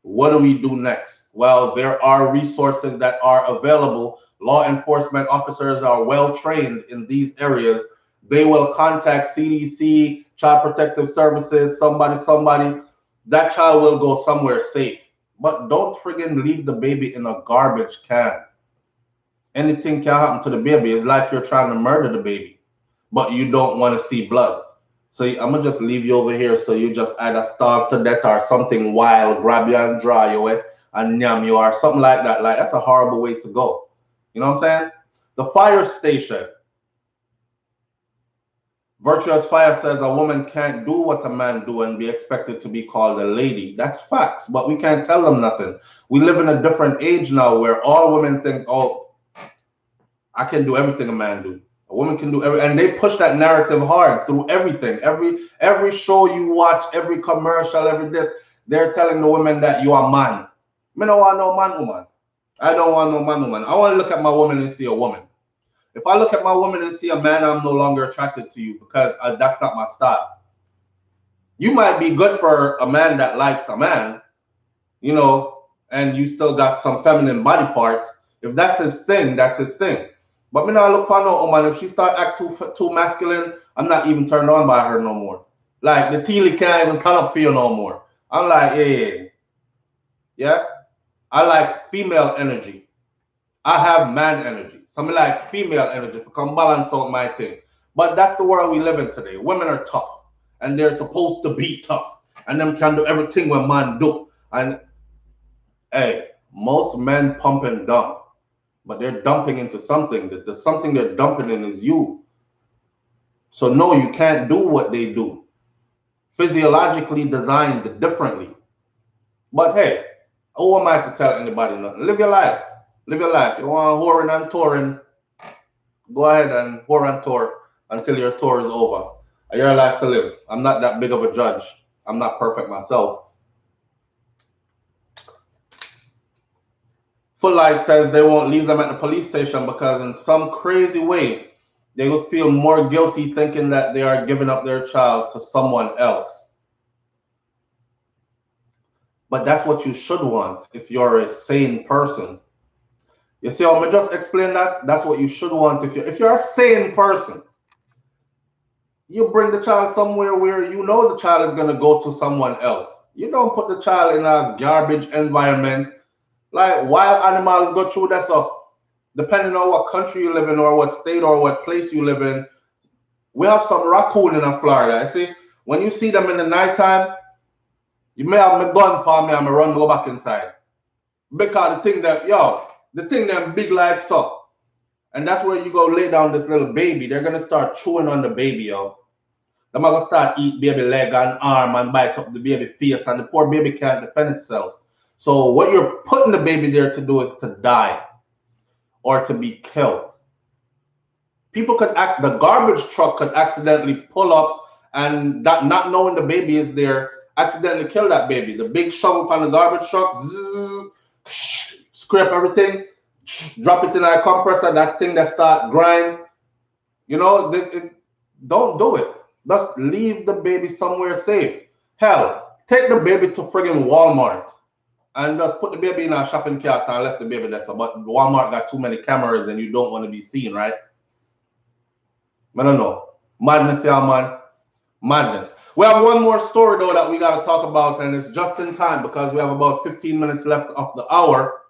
What do we do next? Well, there are resources that are available. Law enforcement officers are well trained in these areas. They will contact CDC, Child Protective Services, somebody. That child will go somewhere safe. But don't friggin' leave the baby in a garbage can. Anything can happen to the baby. It's like you're trying to murder the baby, but you don't want to see blood. So I'm gonna just leave you over here so you just either starve to death or something wild, grab you and dry you away and yam you or something like that. Like that's a horrible way to go. You know what I'm saying? The fire station. Virtuous Fire says a woman can't do what a man do and be expected to be called a lady. That's facts, but we can't tell them nothing. We live in a different age now where all women think, oh, I can do everything a man do. A woman can do everything, and they push that narrative hard through everything. Every show you watch, every commercial, every this, they're telling the women that you are man. I don't want no man woman. I don't want no man woman. I want to look at my woman and see a woman. If I look at my woman and see a man, I'm no longer attracted to you because that's not my style. You might be good for a man that likes a man, you know, and you still got some feminine body parts. If that's his thing, that's his thing. But me not look for no woman. If she start act too masculine, I'm not even turned on by her no more. Like the teely can't even turn up for you no more. I'm like, yeah. I like female energy. I have man energy. Some like female energy to come balance out my thing. But that's the world we live in today. Women are tough, and they're supposed to be tough, and them can do everything when man do. And hey, most men pump and dump, but they're dumping into something. The something they're dumping in is you. So no, you can't do what they do. Physiologically designed differently. But hey, who am I to tell anybody nothing? Live your life. Live your life. You want whoring and touring, go ahead and whore and tour until your tour is over. Your life to live. I'm not that big of a judge. I'm not perfect myself. Full Light says they won't leave them at the police station because in some crazy way, they will feel more guilty thinking that they are giving up their child to someone else. But that's what you should want if you're a sane person. You see how I just explain that? That's what you should want if you're a sane person. You bring the child somewhere where you know the child is going to go to someone else. You don't put the child in a garbage environment. Like wild animals go through that stuff. Depending on what country you live in or what state or what place you live in. We have some raccoon in Florida. I see when you see them in the nighttime, you may have my gun palm me and I run go back inside. Because the thing them big like so. And that's where you go lay down this little baby. They're gonna start chewing on the baby, yo. They're gonna start eat baby leg and arm and bite up the baby face, and the poor baby can't defend itself. So what you're putting the baby there to do is to die or to be killed. People the garbage truck could accidentally pull up and not knowing the baby is there, accidentally kill that baby. The big shovel on the garbage truck, scrape everything, drop it in a compressor, that thing that start grind. You know, don't do it. Just leave the baby somewhere safe. Hell, take the baby to friggin' Walmart and just put the baby in a shopping cart and left the baby there. But Walmart got too many cameras and you don't want to be seen, right? I don't know. Madness, yeah, man. Madness. We have one more story though that we got to talk about, and it's just in time because we have about 15 minutes left of the hour.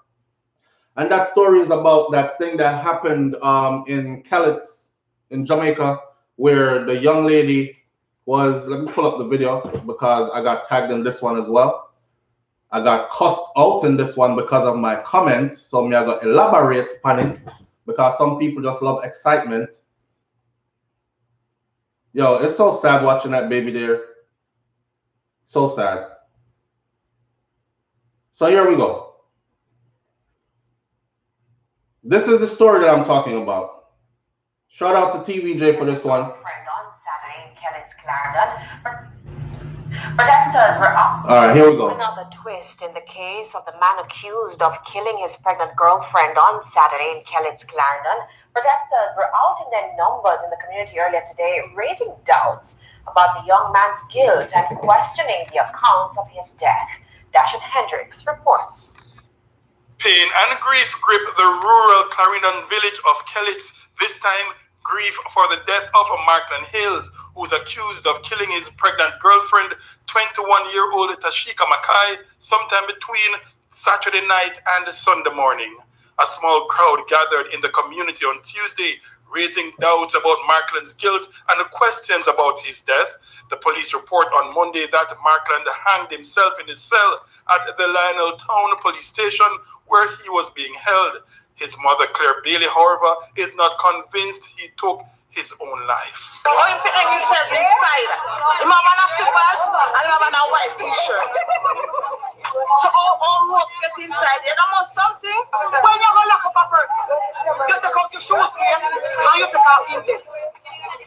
And that story is about that thing that happened in Callets in Jamaica, where the young lady was. Let me pull up the video because I got tagged in this one as well. I got cussed out in this one because of my comment, so I got to elaborate on it because some people just love excitement. Yo, it's so sad watching that baby there. So sad. So here we go. This is the story that I'm talking about. Shout out to TVJ for this one. On Saturday in Kellett's Clarendon. Protesters were up. All right, here we go. Another twist in the case of the man accused of killing his pregnant girlfriend on Saturday in Kellett's Clarendon. Protesters were out in their numbers in the community earlier today, raising doubts about the young man's guilt and questioning the accounts of his death. Dashan Hendricks reports. Pain and grief grip the rural Clarendon village of Kellett's, this time grief for the death of Markland Hales, who is accused of killing his pregnant girlfriend, 21-year-old Tashika Mackay, sometime between Saturday night and Sunday morning. A small crowd gathered in the community on Tuesday, raising doubts about Markland's guilt and questions about his death. The police report on Monday that Markland hanged himself in his cell at the Lionel Town police station where he was being held. His mother, Claire Bailey, however, is not convinced he took his own life. Oh, him fitting himself inside. Him have on a slippers and him have on a white t-shirt. So all rope get inside there. That must something. When you go lock up a person, you take out your shoes there and you take out in there.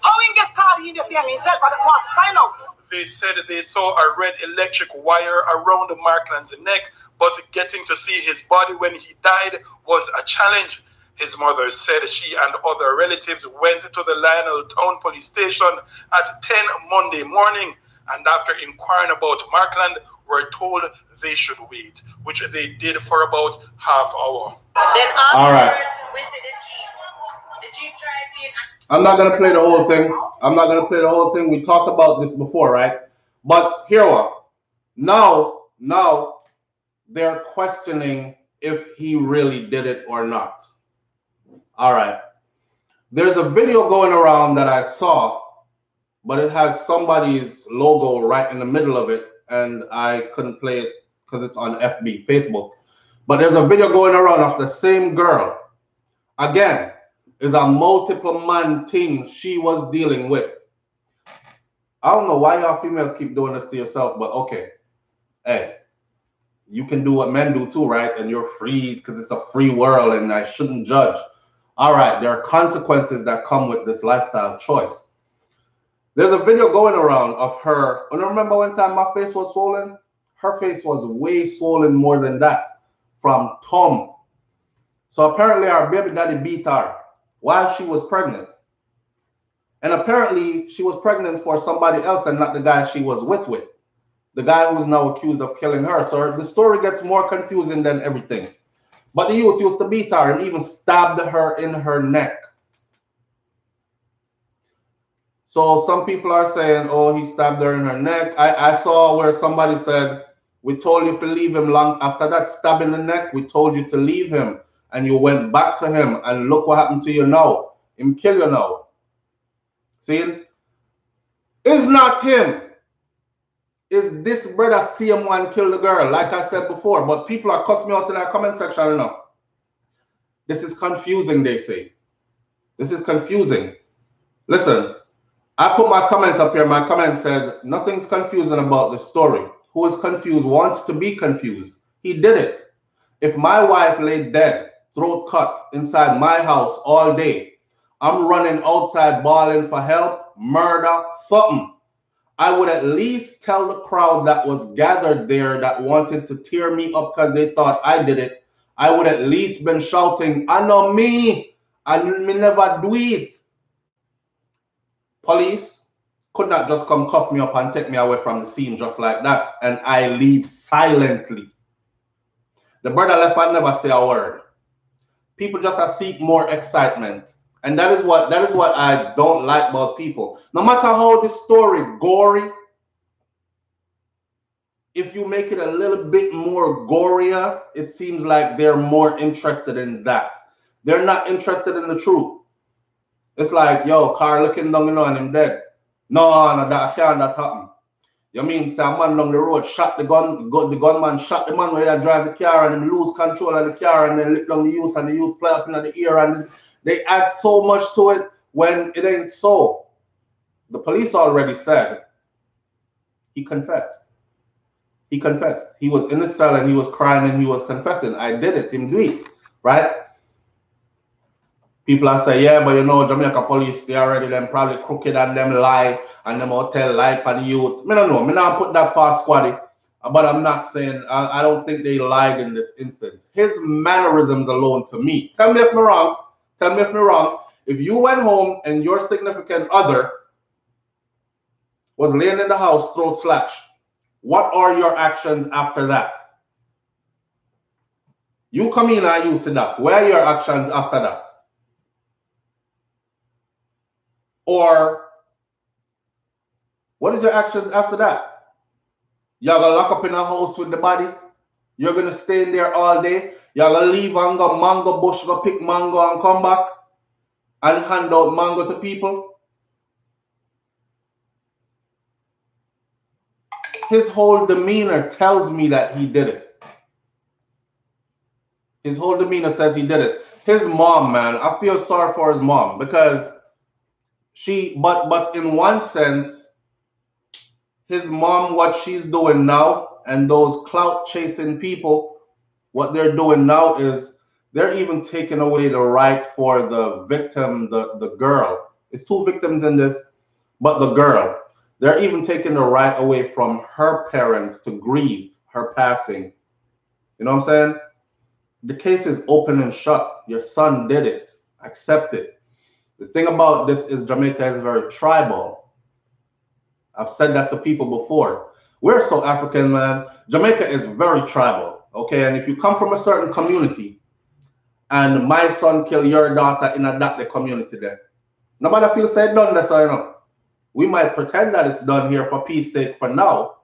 How he get caught in the feeling himself, but find out. They said they saw a red electric wire around Markland's neck, but getting to see his body when he died was a challenge. His mother said she and other relatives went to the Lionel Town police station at 10 Monday morning, and after inquiring about Markland, were told they should wait, which they did for about half hour. Then All right. we see the Jeep drive in. I'm not gonna play the whole thing. We talked about this before, right? But here what? Now they're questioning if he really did it or not. All right. There's a video going around that I saw, but it has somebody's logo right in the middle of it, and I couldn't play it because it's on FB, Facebook. But there's a video going around of the same girl. Again, is a multiple man thing she was dealing with. I don't know why y'all females keep doing this to yourself, but okay. Hey, you can do what men do too, right? And you're free because it's a free world and I shouldn't judge. All right, there are consequences that come with this lifestyle choice. There's a video going around of her. And remember one time my face was swollen? Her face was way swollen more than that from Tom. So apparently our baby daddy beat her while she was pregnant. And apparently she was pregnant for somebody else and not the guy she was with. The guy who's now accused of killing her. So the story gets more confusing than everything. But the youth used to beat her and even stabbed her in her neck. So some people are saying, oh, he stabbed her in her neck. I saw where somebody said, we told you to leave him long. After that stab in the neck, we told you to leave him. And you went back to him. And look what happened to you now. Him kill you now. See? It's not him. Is this brother CM1 kill the girl? Like I said before. But people are cussing me out in our comment section, you know. This is confusing, they say. This is confusing. Listen, I put my comment up here. My comment said, nothing's confusing about the story. Who is confused wants to be confused. He did it. If my wife lay dead, throat cut, inside my house all day, I'm running outside bawling for help, murder, something, I would at least tell the crowd that was gathered there that wanted to tear me up because they thought I did it. I would at least been shouting, I know me, and me never do it. Police could not just come cuff me up and take me away from the scene just like that, and I leave silently. The brother left and never say a word. People just seek more excitement. And that is what I don't like about people. No matter how the story gory, if you make it a little bit more gorier, it seems like they're more interested in that. They're not interested in the truth. It's like, yo, car looking down, and him dead. No, no, that can't that happen. You mean someone down the road shot the gunman shot the man where they drive the car and him lose control of the car and then lick down the youth and the youth fly up into the air and they add so much to it when it ain't so. The police already said he confessed. He confessed. He was in the cell and he was crying and he was confessing. I did it. Him do it. Right? People are saying, yeah, but you know, Jamaica police, they already them probably crooked and them lie and them all tell lie for the youth. I don't know. I not put that past squaddy. But I'm not saying, I don't think they lied in this instance. His mannerisms alone to me. Tell me if I'm wrong. Tell me if I'm wrong. If you went home and your significant other was laying in the house, throat slashed, what are your actions after that? You come in and you sit up. Where are your actions after that? Or what is your actions after that? You're going to lock up in a house with the body? You're going to stay in there all day? You're going to leave and go mango bush, go pick mango and come back and hand out mango to people? His whole demeanor tells me that he did it. His whole demeanor says he did it. His mom, man, I feel sorry for his mom because but in one sense, his mom, what she's doing now, and those clout chasing people, what they're doing now is they're even taking away the right for the victim, the girl. It's two victims in this, but the girl. They're even taking the right away from her parents to grieve her passing. You know what I'm saying? The case is open and shut. Your son did it. Accept it. The thing about this is Jamaica is very tribal. I've said that to people before. We're so African, man. Jamaica is very tribal, okay? And if you come from a certain community and my son kill your daughter in that community there, nobody feels said done this, you know. We might pretend that it's done here for peace sake for now,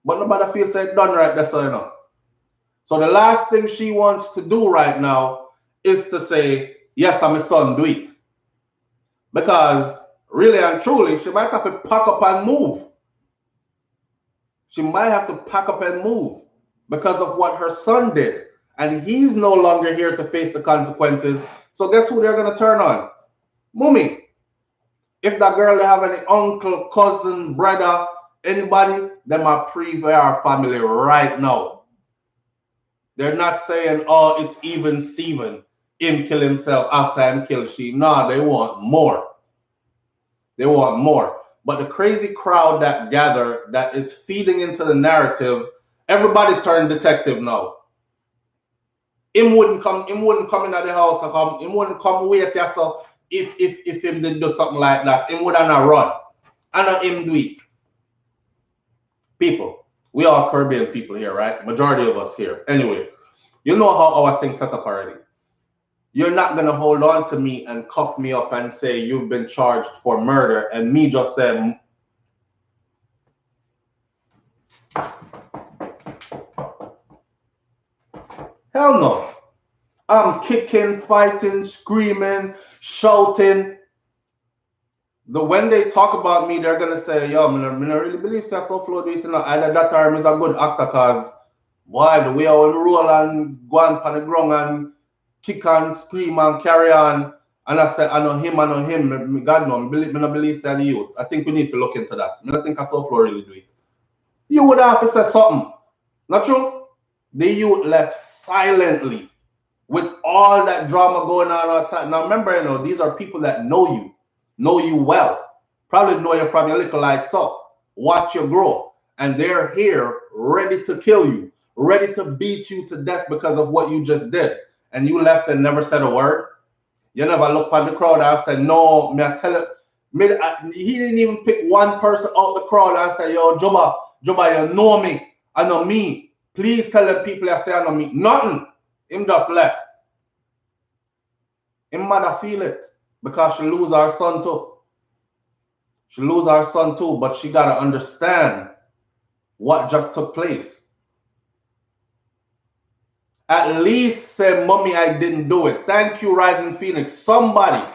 but nobody feels said done right there, you know. So the last thing she wants to do right now is to say, yes, I'm a son, do it. Because really and truly, she might have to pack up and move. She might have to pack up and move because of what her son did. And he's no longer here to face the consequences. So guess who they're going to turn on? Mummy. If that girl they have any uncle, cousin, brother, anybody, them are pre-our family right now. They're not saying, oh, it's even Steven. Him kill himself after him kill she. No, they want more. They want more. But the crazy crowd that gather, that is feeding into the narrative, everybody turned detective now. Him wouldn't come in at the house. Him wouldn't come wait here. So if him did do something like that, him would not run. And not him do it. People, we are Caribbean people here, right? Majority of us here. Anyway, you know how our thing set up already. You're not going to hold on to me and cuff me up and say you've been charged for murder and me just say, hell no. I'm kicking, fighting, screaming, shouting. When they talk about me, they're going to say, yo, I don't really believe that's so flow do it. Either that or is a good actor because, boy, the way I will roll and go on the ground and kick and scream and carry on. And I said, I know him. God no, I don't believe that the youth. I think we need to look into that. I don't think I saw flow really do it. You would have to say something. Not true? The youth left silently with all that drama going on outside. Now remember, you know, these are people that know you well. Probably know you from your little like so. Watch you grow. And they're here ready to kill you, ready to beat you to death because of what you just did. And you left and never said a word. You never looked at the crowd and said, no, me I tell it. He didn't even pick one person out the crowd and say, yo, Juba, you know me. I know me. Please tell them people I say I know me. Nothing. Him just left. Him mother feel it because she lose her son too. She lose her son too, but she got to understand what just took place. At least say, Mommy, I didn't do it. Thank you, Rising Phoenix. Somebody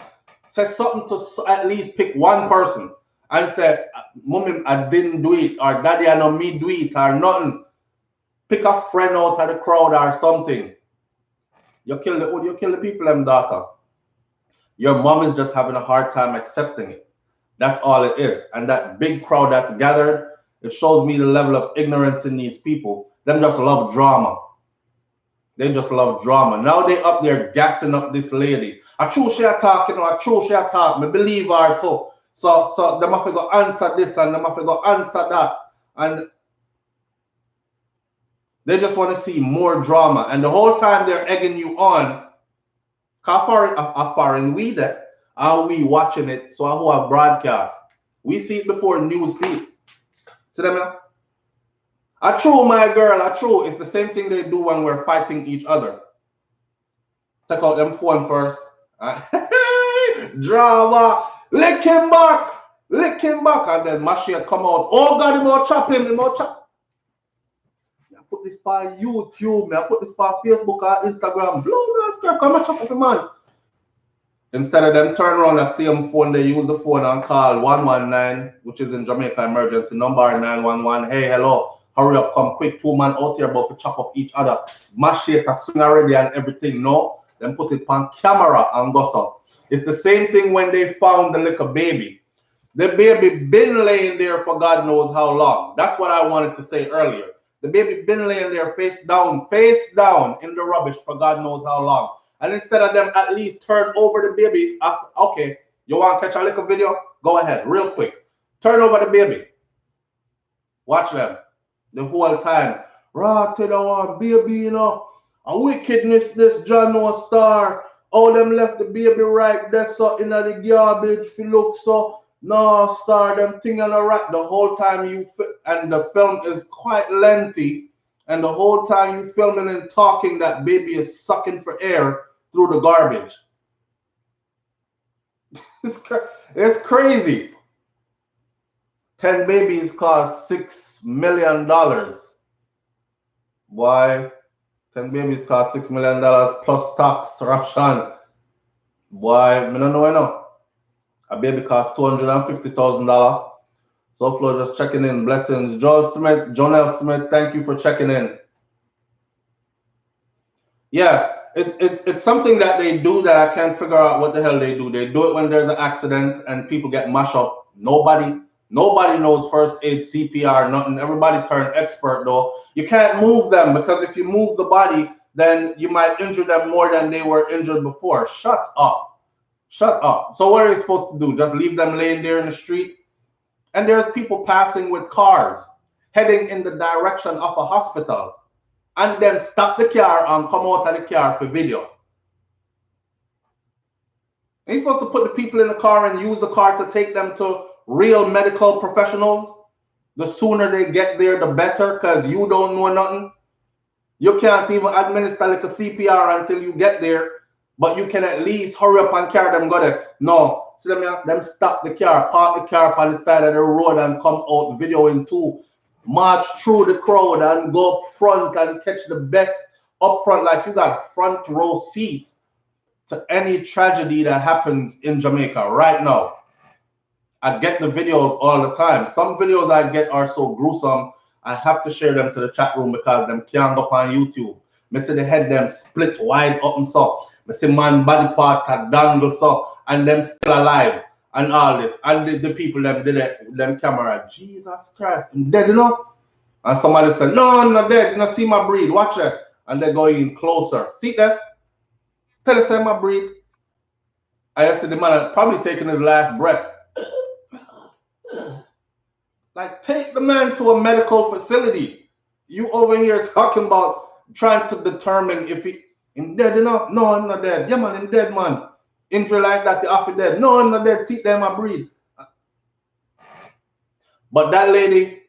say something to at least pick one person and say, Mommy, I didn't do it, or Daddy, I know me do it, or nothing. Pick a friend out of the crowd or something. You kill the people, them daughter. Your mom is just having a hard time accepting it. That's all it is. And that big crowd that's gathered, it shows me the level of ignorance in these people. Them just love drama. They just love drama. Now they up there gassing up this lady. I true she a talk, you know, I true she a talk. Me believe her too. So them have to go answer this and them have to go answer that. And they just want to see more drama. And the whole time they're egging you on, a foreign we there, and we watching it, so who have broadcast. We see it before news see it. See them now? I true, my girl, I true. It's the same thing they do when we're fighting each other. Take out them phone first. Drama. Lick him back. Lick him back. And then Mashiach come out. Oh God, he more chop him. He more chop. I put this by YouTube. I put this by Facebook or Instagram. Blow that script. Come and chop up the man. Instead of them turn around and see them phone, they use the phone and call 119, which is in Jamaica emergency number 911. Hey, hello. Hurry up, come quick. Two men out here about to chop up each other. Machete, swing already and everything. No, then put it on camera and go so. It's the same thing when they found the little baby. The baby been laying there for God knows how long. That's what I wanted to say earlier. The baby been laying there face down in the rubbish for God knows how long. And instead of them at least turn over the baby after, okay, you want to catch a little video? Go ahead, real quick. Turn over the baby. Watch them. The whole time. Rotted on baby, you know. A wickedness, this John no star. All them left the baby right there, so in the garbage. If you look so, no star, them thing on the right. The whole time and the film is quite lengthy. And the whole time you filming and talking, that baby is sucking for air through the garbage. It's crazy. 10 babies cost $6 million. Why? 10 babies cost $6 million plus tax, Russian. Why? I don't know, I know. A baby costs $250,000. So Flo just checking in. Blessings. Jonelle Smith, thank you for checking in. Yeah, it's something that they do that I can't figure out what the hell they do. They do it when there's an accident and people get mashed up. Nobody knows first aid, CPR, nothing. Everybody turn expert though. You can't move them because if you move the body, then you might injure them more than they were injured before. Shut up. Shut up. So what are you supposed to do? Just leave them laying there in the street? And there's people passing with cars heading in the direction of a hospital and then stop the car and come out of the car for video. And you're supposed to put the people in the car and use the car to take them to real medical professionals. The sooner they get there, the better, because you don't know nothing. You can't even administer like a CPR until you get there, but you can at least hurry up and carry them go there. No. So them stop the car, park the car on the side of the road and come out videoing too. March through the crowd and go up front and catch the best up front, like you got front row seat to any tragedy that happens in Jamaica right now. I get the videos all the time. Some videos I get are so gruesome, I have to share them to the chat room because them can't go up on YouTube. I see the head them split wide up and so. I see man body parts are dangled so. And them still alive and all this. And the people them did it, them camera. Jesus Christ, I'm dead, you know? And somebody said, no, I'm not dead. You know, see my breed. Watch it. And they're going closer. See that? Tell us my breed. I see the man probably taking his last breath. Like, take the man to a medical facility. You over here talking about trying to determine if he's dead, you know? No, I'm not dead. Yeah, man, I'm dead, man. Injury like that, the off dead. No, I'm not dead. See them, I breathe. But that lady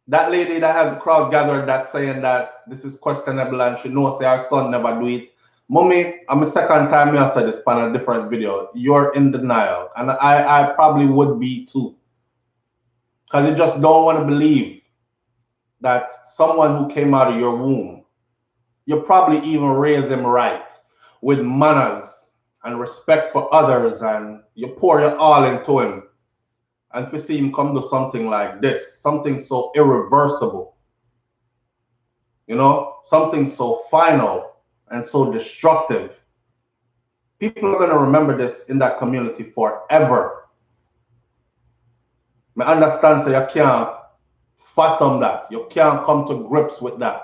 that has the crowd gathered that saying that this is questionable and she knows her son never do it. Mommy, I'm a second time I said this on a different video. You're in denial. And I probably would be too. Because you just don't want to believe. that someone who came out of your womb, you probably even raise him right with manners and respect for others, and you pour your all into him. And to see him come to something like this, something so irreversible, something so final and so destructive. People are going to remember this in that community forever. I understand, so you can't fathom that. You can't come to grips with that.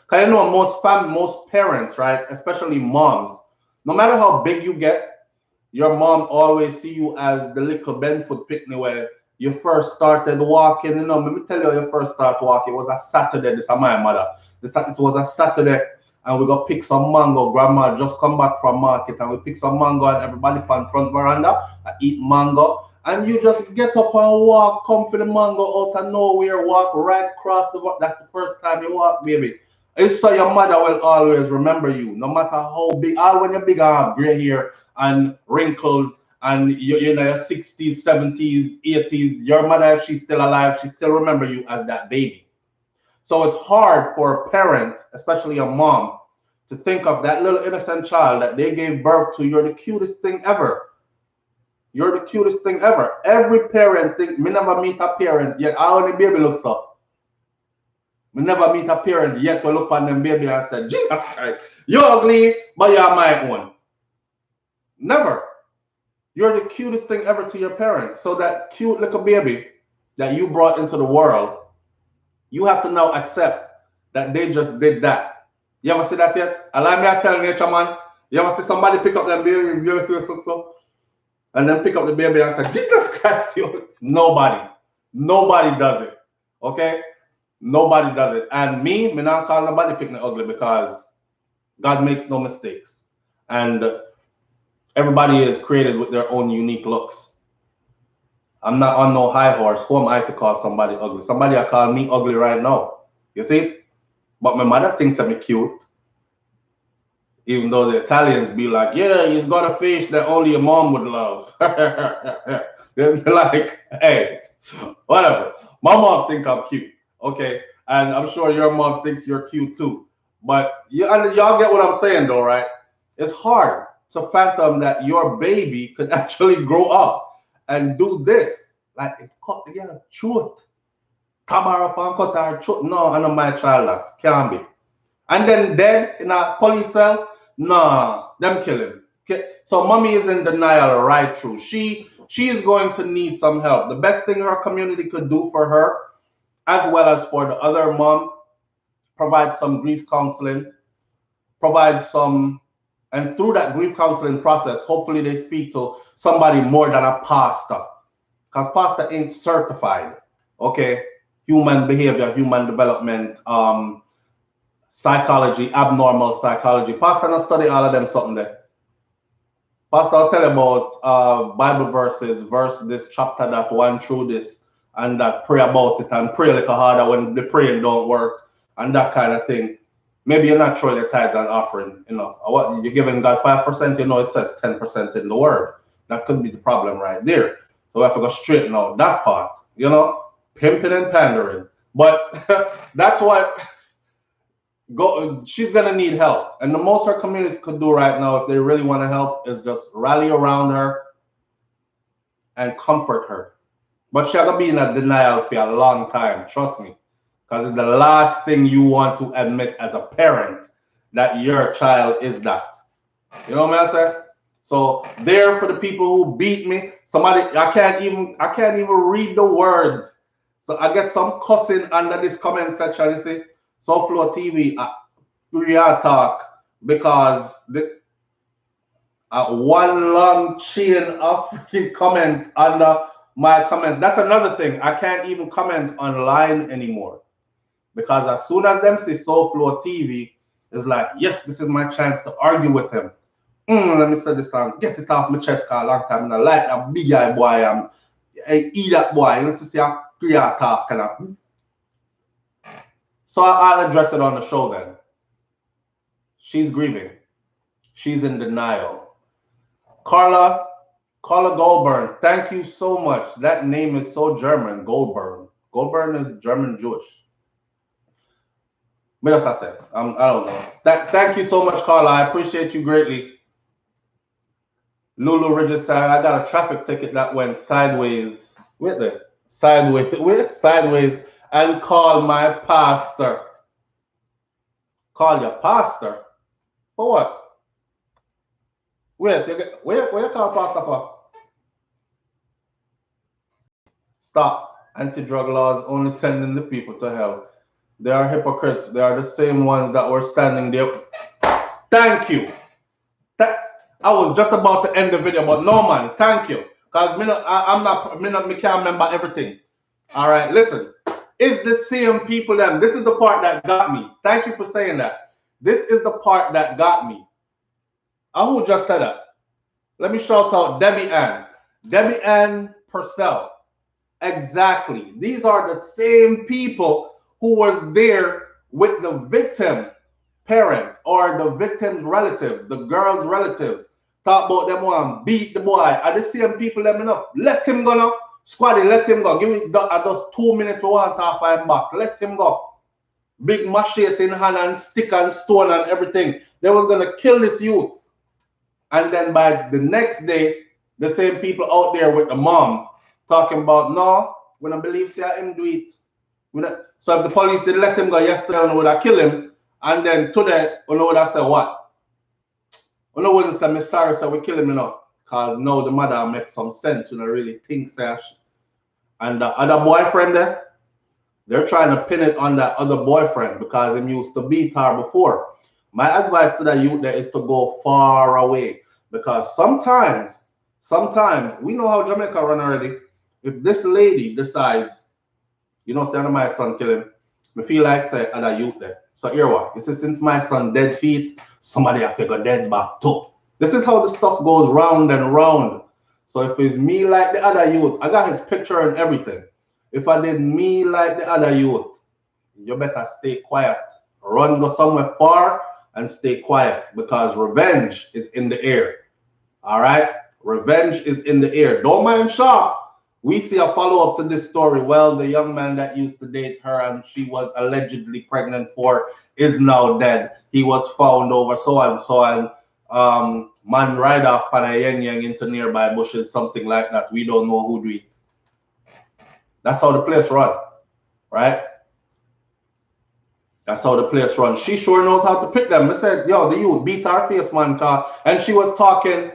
Because most parents, right, especially moms, no matter how big you get, your mom always see you as the little Benfoot picnic where you first started walking. Let me tell you how you first started walking. It was a Saturday. This is my mother. This was a Saturday, and we go pick some mango. Grandma just come back from market, and we pick some mango, and everybody from front veranda eat mango. And you just get up and walk, come for the mango out of nowhere, walk right across the. That's the first time you walk, baby. It's so your mother will always remember you, no matter how big. All when you're big and have gray hair and wrinkles, and you know your 60s, 70s, 80s, your mother, if she's still alive, she still remember you as that baby. So it's hard for a parent, especially a mom, to think of that little innocent child that they gave birth to. You're the cutest thing ever. You're the cutest thing ever. Every parent think, me never meet a parent yet. How the baby looks up. Me never meet a parent yet to look on them baby and say, Jesus Christ, you're ugly, but you're my own. Never. You're the cutest thing ever to your parents. So that cute little baby that you brought into the world, you have to now accept that they just did that. You ever see that yet? Allow me to tell nature, man. You ever see somebody pick up that baby and then pick up the baby and say, Jesus Christ, nobody. Nobody does it. Okay? Nobody does it. And me not call nobody picking ugly, because God makes no mistakes. And everybody is created with their own unique looks. I'm not on no high horse. Who am I to call somebody ugly? Somebody I call me ugly right now. You see? But my mother thinks I'm cute. Even though the Italians be like, yeah, he's got a face that only your mom would love. They're like, hey, whatever. My mom thinks I'm cute. Okay? And I'm sure your mom thinks you're cute too. But y'all get what I'm saying though, right? It's hard to fathom that your baby could actually grow up and do this. Like, it cut together, throat. Come her up and cut her throat. No, I know my child that. Can't be. And then dead in a police cell? Nah, them kill him. Okay. So mommy is in denial right through. She is going to need some help. The best thing her community could do for her, as well as for the other mom, provide some grief counseling, provide some, and through that grief counseling process, hopefully they speak to somebody more than a pastor. Because pastor ain't certified. Okay? Human behavior, human development, psychology, abnormal psychology. Pastor not study all of them something there. Pastor, I'll tell you about Bible verses, verse this chapter that one through this, and that pray about it and pray a little harder when the praying don't work and that kind of thing. Maybe you're not throwing your tithes and offering enough. What you're giving God 5%, it says 10% in the word. That could be the problem right there. So we have to go straighten out that part, pimping and pandering. But that's what she's gonna need help. And the most her community could do right now, if they really want to help, is just rally around her and comfort her. But she's gonna be in a denial for a long time, trust me. Because it's the last thing you want to admit as a parent, that your child is that. You know what I say? So there for the people who beat me, I can't even read the words. So I get some cussing under this comment section. You see, So Flow TV, we are talk because the one long chain of freaking comments under my comments. That's another thing. I can't even comment online anymore. Because as soon as them see Soul Flow TV, it's like, yes, this is my chance to argue with him. Let me say this down. Get it off my chest for a long time. And I like that big guy boy. I eat that boy. You know, to see a clear talk. So I'll address it on the show then. She's grieving. She's in denial. Carla Goldburn, thank you so much. That name is so German, Goldburn. Goldburn is German Jewish. Me just I said, I don't know. Thank you so much, Carla. I appreciate you greatly. Lulu Ridges said, I got a traffic ticket that went sideways. Wait there. Sideways, and call my pastor. Call your pastor? For what? Wait, where you call pastor for? Stop. Anti-drug laws only sending the people to hell. They are hypocrites. They are the same ones that were standing there. Thank you. I was just about to end the video, but no, man. Thank you. Because me can't remember everything. All right, listen. It's the same people them. This is the part that got me. Thank you for saying that. This is the part that got me. Who just said that? Let me shout out Debbie Ann. Debbie Ann Purcell. Exactly. These are the same people who was there with the victim parents or the victim's relatives, the girl's relatives. Talk about them one, beat the boy. Are the same people let me know? Let him go now. Squaddy, let him go. Give me those 2 minutes to want to find back. Let him go. Big machete in hand and stick and stone and everything. They was gonna kill this youth. And then by the next day, the same people out there with the mom talking about, no, we don't believe see him do it. So if the police did let him go yesterday, we would have killed him. And then today, we would have said what? We wouldn't say, Miss Sarah said we kill him enough. Because now the mother makes some sense. We don't really think, Sash. And the other boyfriend there, they're trying to pin it on that other boyfriend because him used to beat her before. My advice to that youth there is to go far away. Because sometimes, we know how Jamaica run already. If this lady decides, you know, say my son kill him, I feel like say other youth there. So here what? You see, since my son dead feet, somebody have to go dead back too. This is how the stuff goes round and round. So if it's me like the other youth, I got his picture and everything. If I did me like the other youth, you better stay quiet. Run, go somewhere far and stay quiet because revenge is in the air. All right? Revenge is in the air. Don't mind Sharp. We see a follow-up to this story. Well, the young man that used to date her and she was allegedly pregnant for is now dead. He was found over so and so and man ride off on a yang into nearby bushes, something like that. We don't know who do it. That's how the place run, right? That's how the place run. She sure knows how to pick them. I said, yo, the youth beat her face, man, car. And she was talking,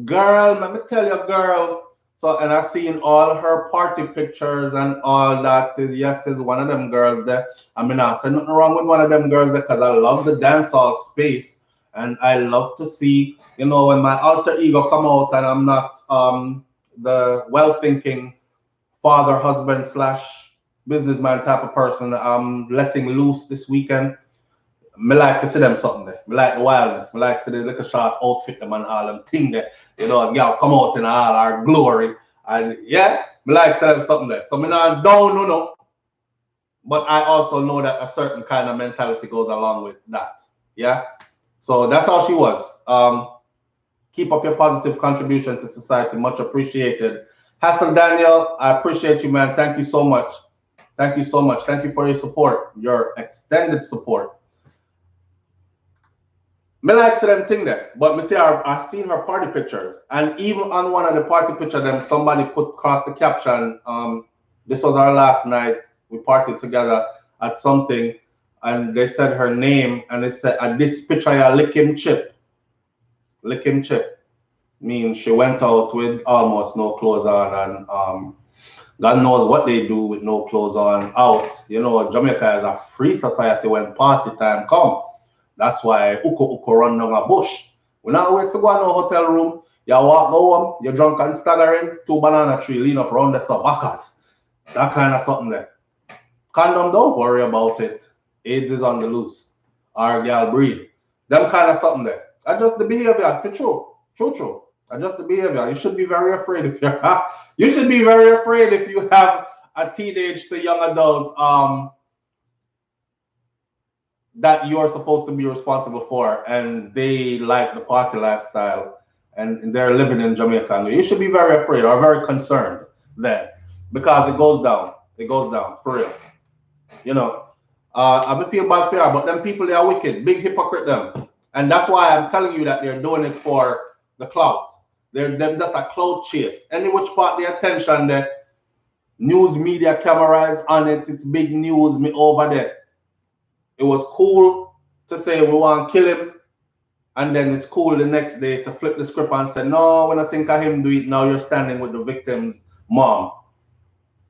girl, let me tell you, girl. So, and I seen all her party pictures and all that. Yes, is one of them girls there. I mean, I said nothing wrong with one of them girls there because I love the dancehall space. And I love to see, you know, when my alter ego come out and I'm not the well-thinking father, husband / businessman type of person I'm letting loose this weekend. Me like to see them something there. Me like the wildness. Me like to see the little short outfit them and all them thing there. You know, girl come out in all our glory. And yeah, me like to see them something there. So me not down, no. But I also know that a certain kind of mentality goes along with that. Yeah. So that's how she was. Keep up your positive contribution to society. Much appreciated. Hassan Daniel, I appreciate you, man. Thank you so much. Thank you so much. Thank you for your support, your extended support. Me like see them thing there, but me see I seen her party pictures, and even on one of the party pictures, them somebody put across the caption, this was our last night. We partied together at something, and they said her name, and it said, "At this picture, you lick him chip." Lick him chip means she went out with almost no clothes on, and God knows what they do with no clothes on out. You know, Jamaica is a free society when party time come. That's why uko run down a bush. We not wait to go in a hotel room. You walk go home, you're drunk and staggering, 2 banana tree lean up around the sabacas. That kind of something there. Condom, don't worry about it. AIDS is on the loose. Our girl breed. Them kind of something there. Adjust the behavior. For true. Adjust the behavior. You should be very afraid if you're you should be very afraid if you have a teenage to young adult that you're supposed to be responsible for, and they like the party lifestyle and they're living in Jamaica. You should be very afraid or very concerned then, because it goes down for real. You know, I feel bad for you, but them people, they are wicked, big hypocrite them. And that's why I'm telling you that they're doing it for the clout. They're just a clout chase. Any which part the attention, the news media camera is on it, it's big news me over there. It was cool to say we want to kill him, and then it's cool the next day to flip the script and say, no, when I think of him do it, now you're standing with the victim's mom.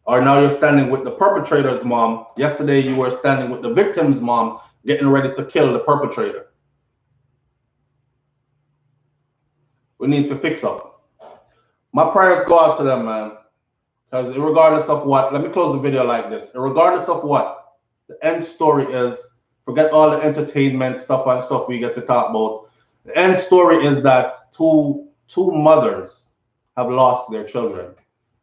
Or now you're standing with the perpetrator's mom. Yesterday you were standing with the victim's mom, getting ready to kill the perpetrator. We need to fix up. My prayers go out to them, man. Because regardless of what, let me close the video like this. Regardless of what the end story is, forget all the entertainment stuff and stuff we get to talk about. The end story is that two mothers have lost their children.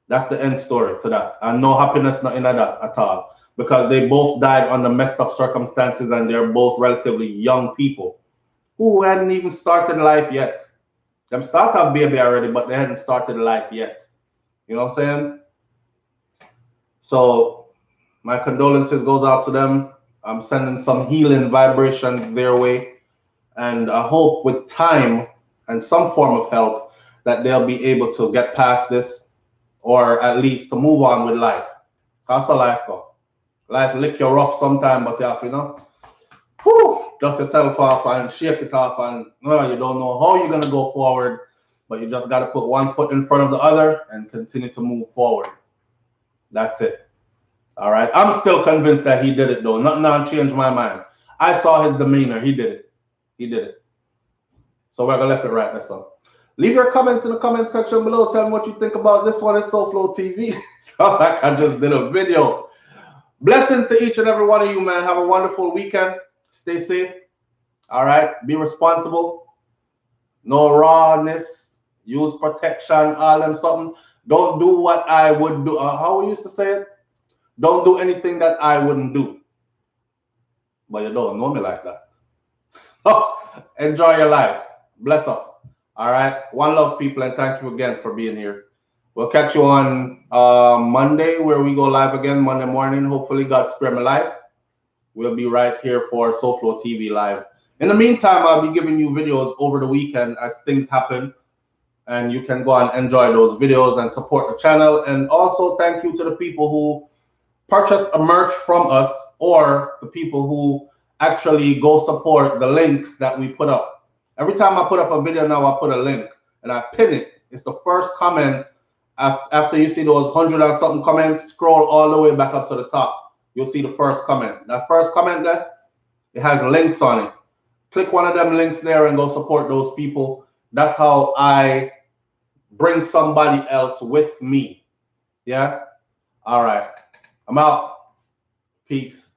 That's the end story to that. And no happiness, nothing like that at all. Because they both died under messed up circumstances and they're both relatively young people who hadn't even started life yet. Them start a baby already, but they hadn't started life yet. You know what I'm saying? So my condolences goes out to them. I'm sending some healing vibrations their way. And I hope with time and some form of help that they'll be able to get past this, or at least to move on with life. How's the life go? Life lick you rough sometime, but you have to, you know, dust yourself off and shake it off, and you don't know how you're going to go forward, but you just got to put one foot in front of the other and continue to move forward. That's it. All right. I'm still convinced that he did it, though. Nothing changed my mind. I saw his demeanor. He did it. He did it. So we're going to left it right. That's all. Leave your comments in the comment section below. Tell me what you think about this one. It's SoFlo TV. So like I just did a video. Blessings to each and every one of you, man. Have a wonderful weekend. Stay safe. All right. Be responsible. No rawness. Use protection. All them something. Don't do what I would do. How we used to say it? Don't do anything that I wouldn't do. But you don't know me like that. Enjoy your life. Bless up. All right. One love, people, and thank you again for being here. We'll catch you on Monday, where we go live again Monday morning. Hopefully, God spare my life. We'll be right here for SoFlo TV Live. In the meantime, I'll be giving you videos over the weekend as things happen, and you can go and enjoy those videos and support the channel. And also, thank you to the people who purchase a merch from us, or the people who actually go support the links that we put up. Every time I put up a video now, I put a link and I pin it. It's the first comment. After you see those 100 and something comments, scroll all the way back up to the top. You'll see the first comment. That first comment there, it has links on it. Click one of them links there and go support those people. That's how I bring somebody else with me. Yeah? All right. I'm out. Peace.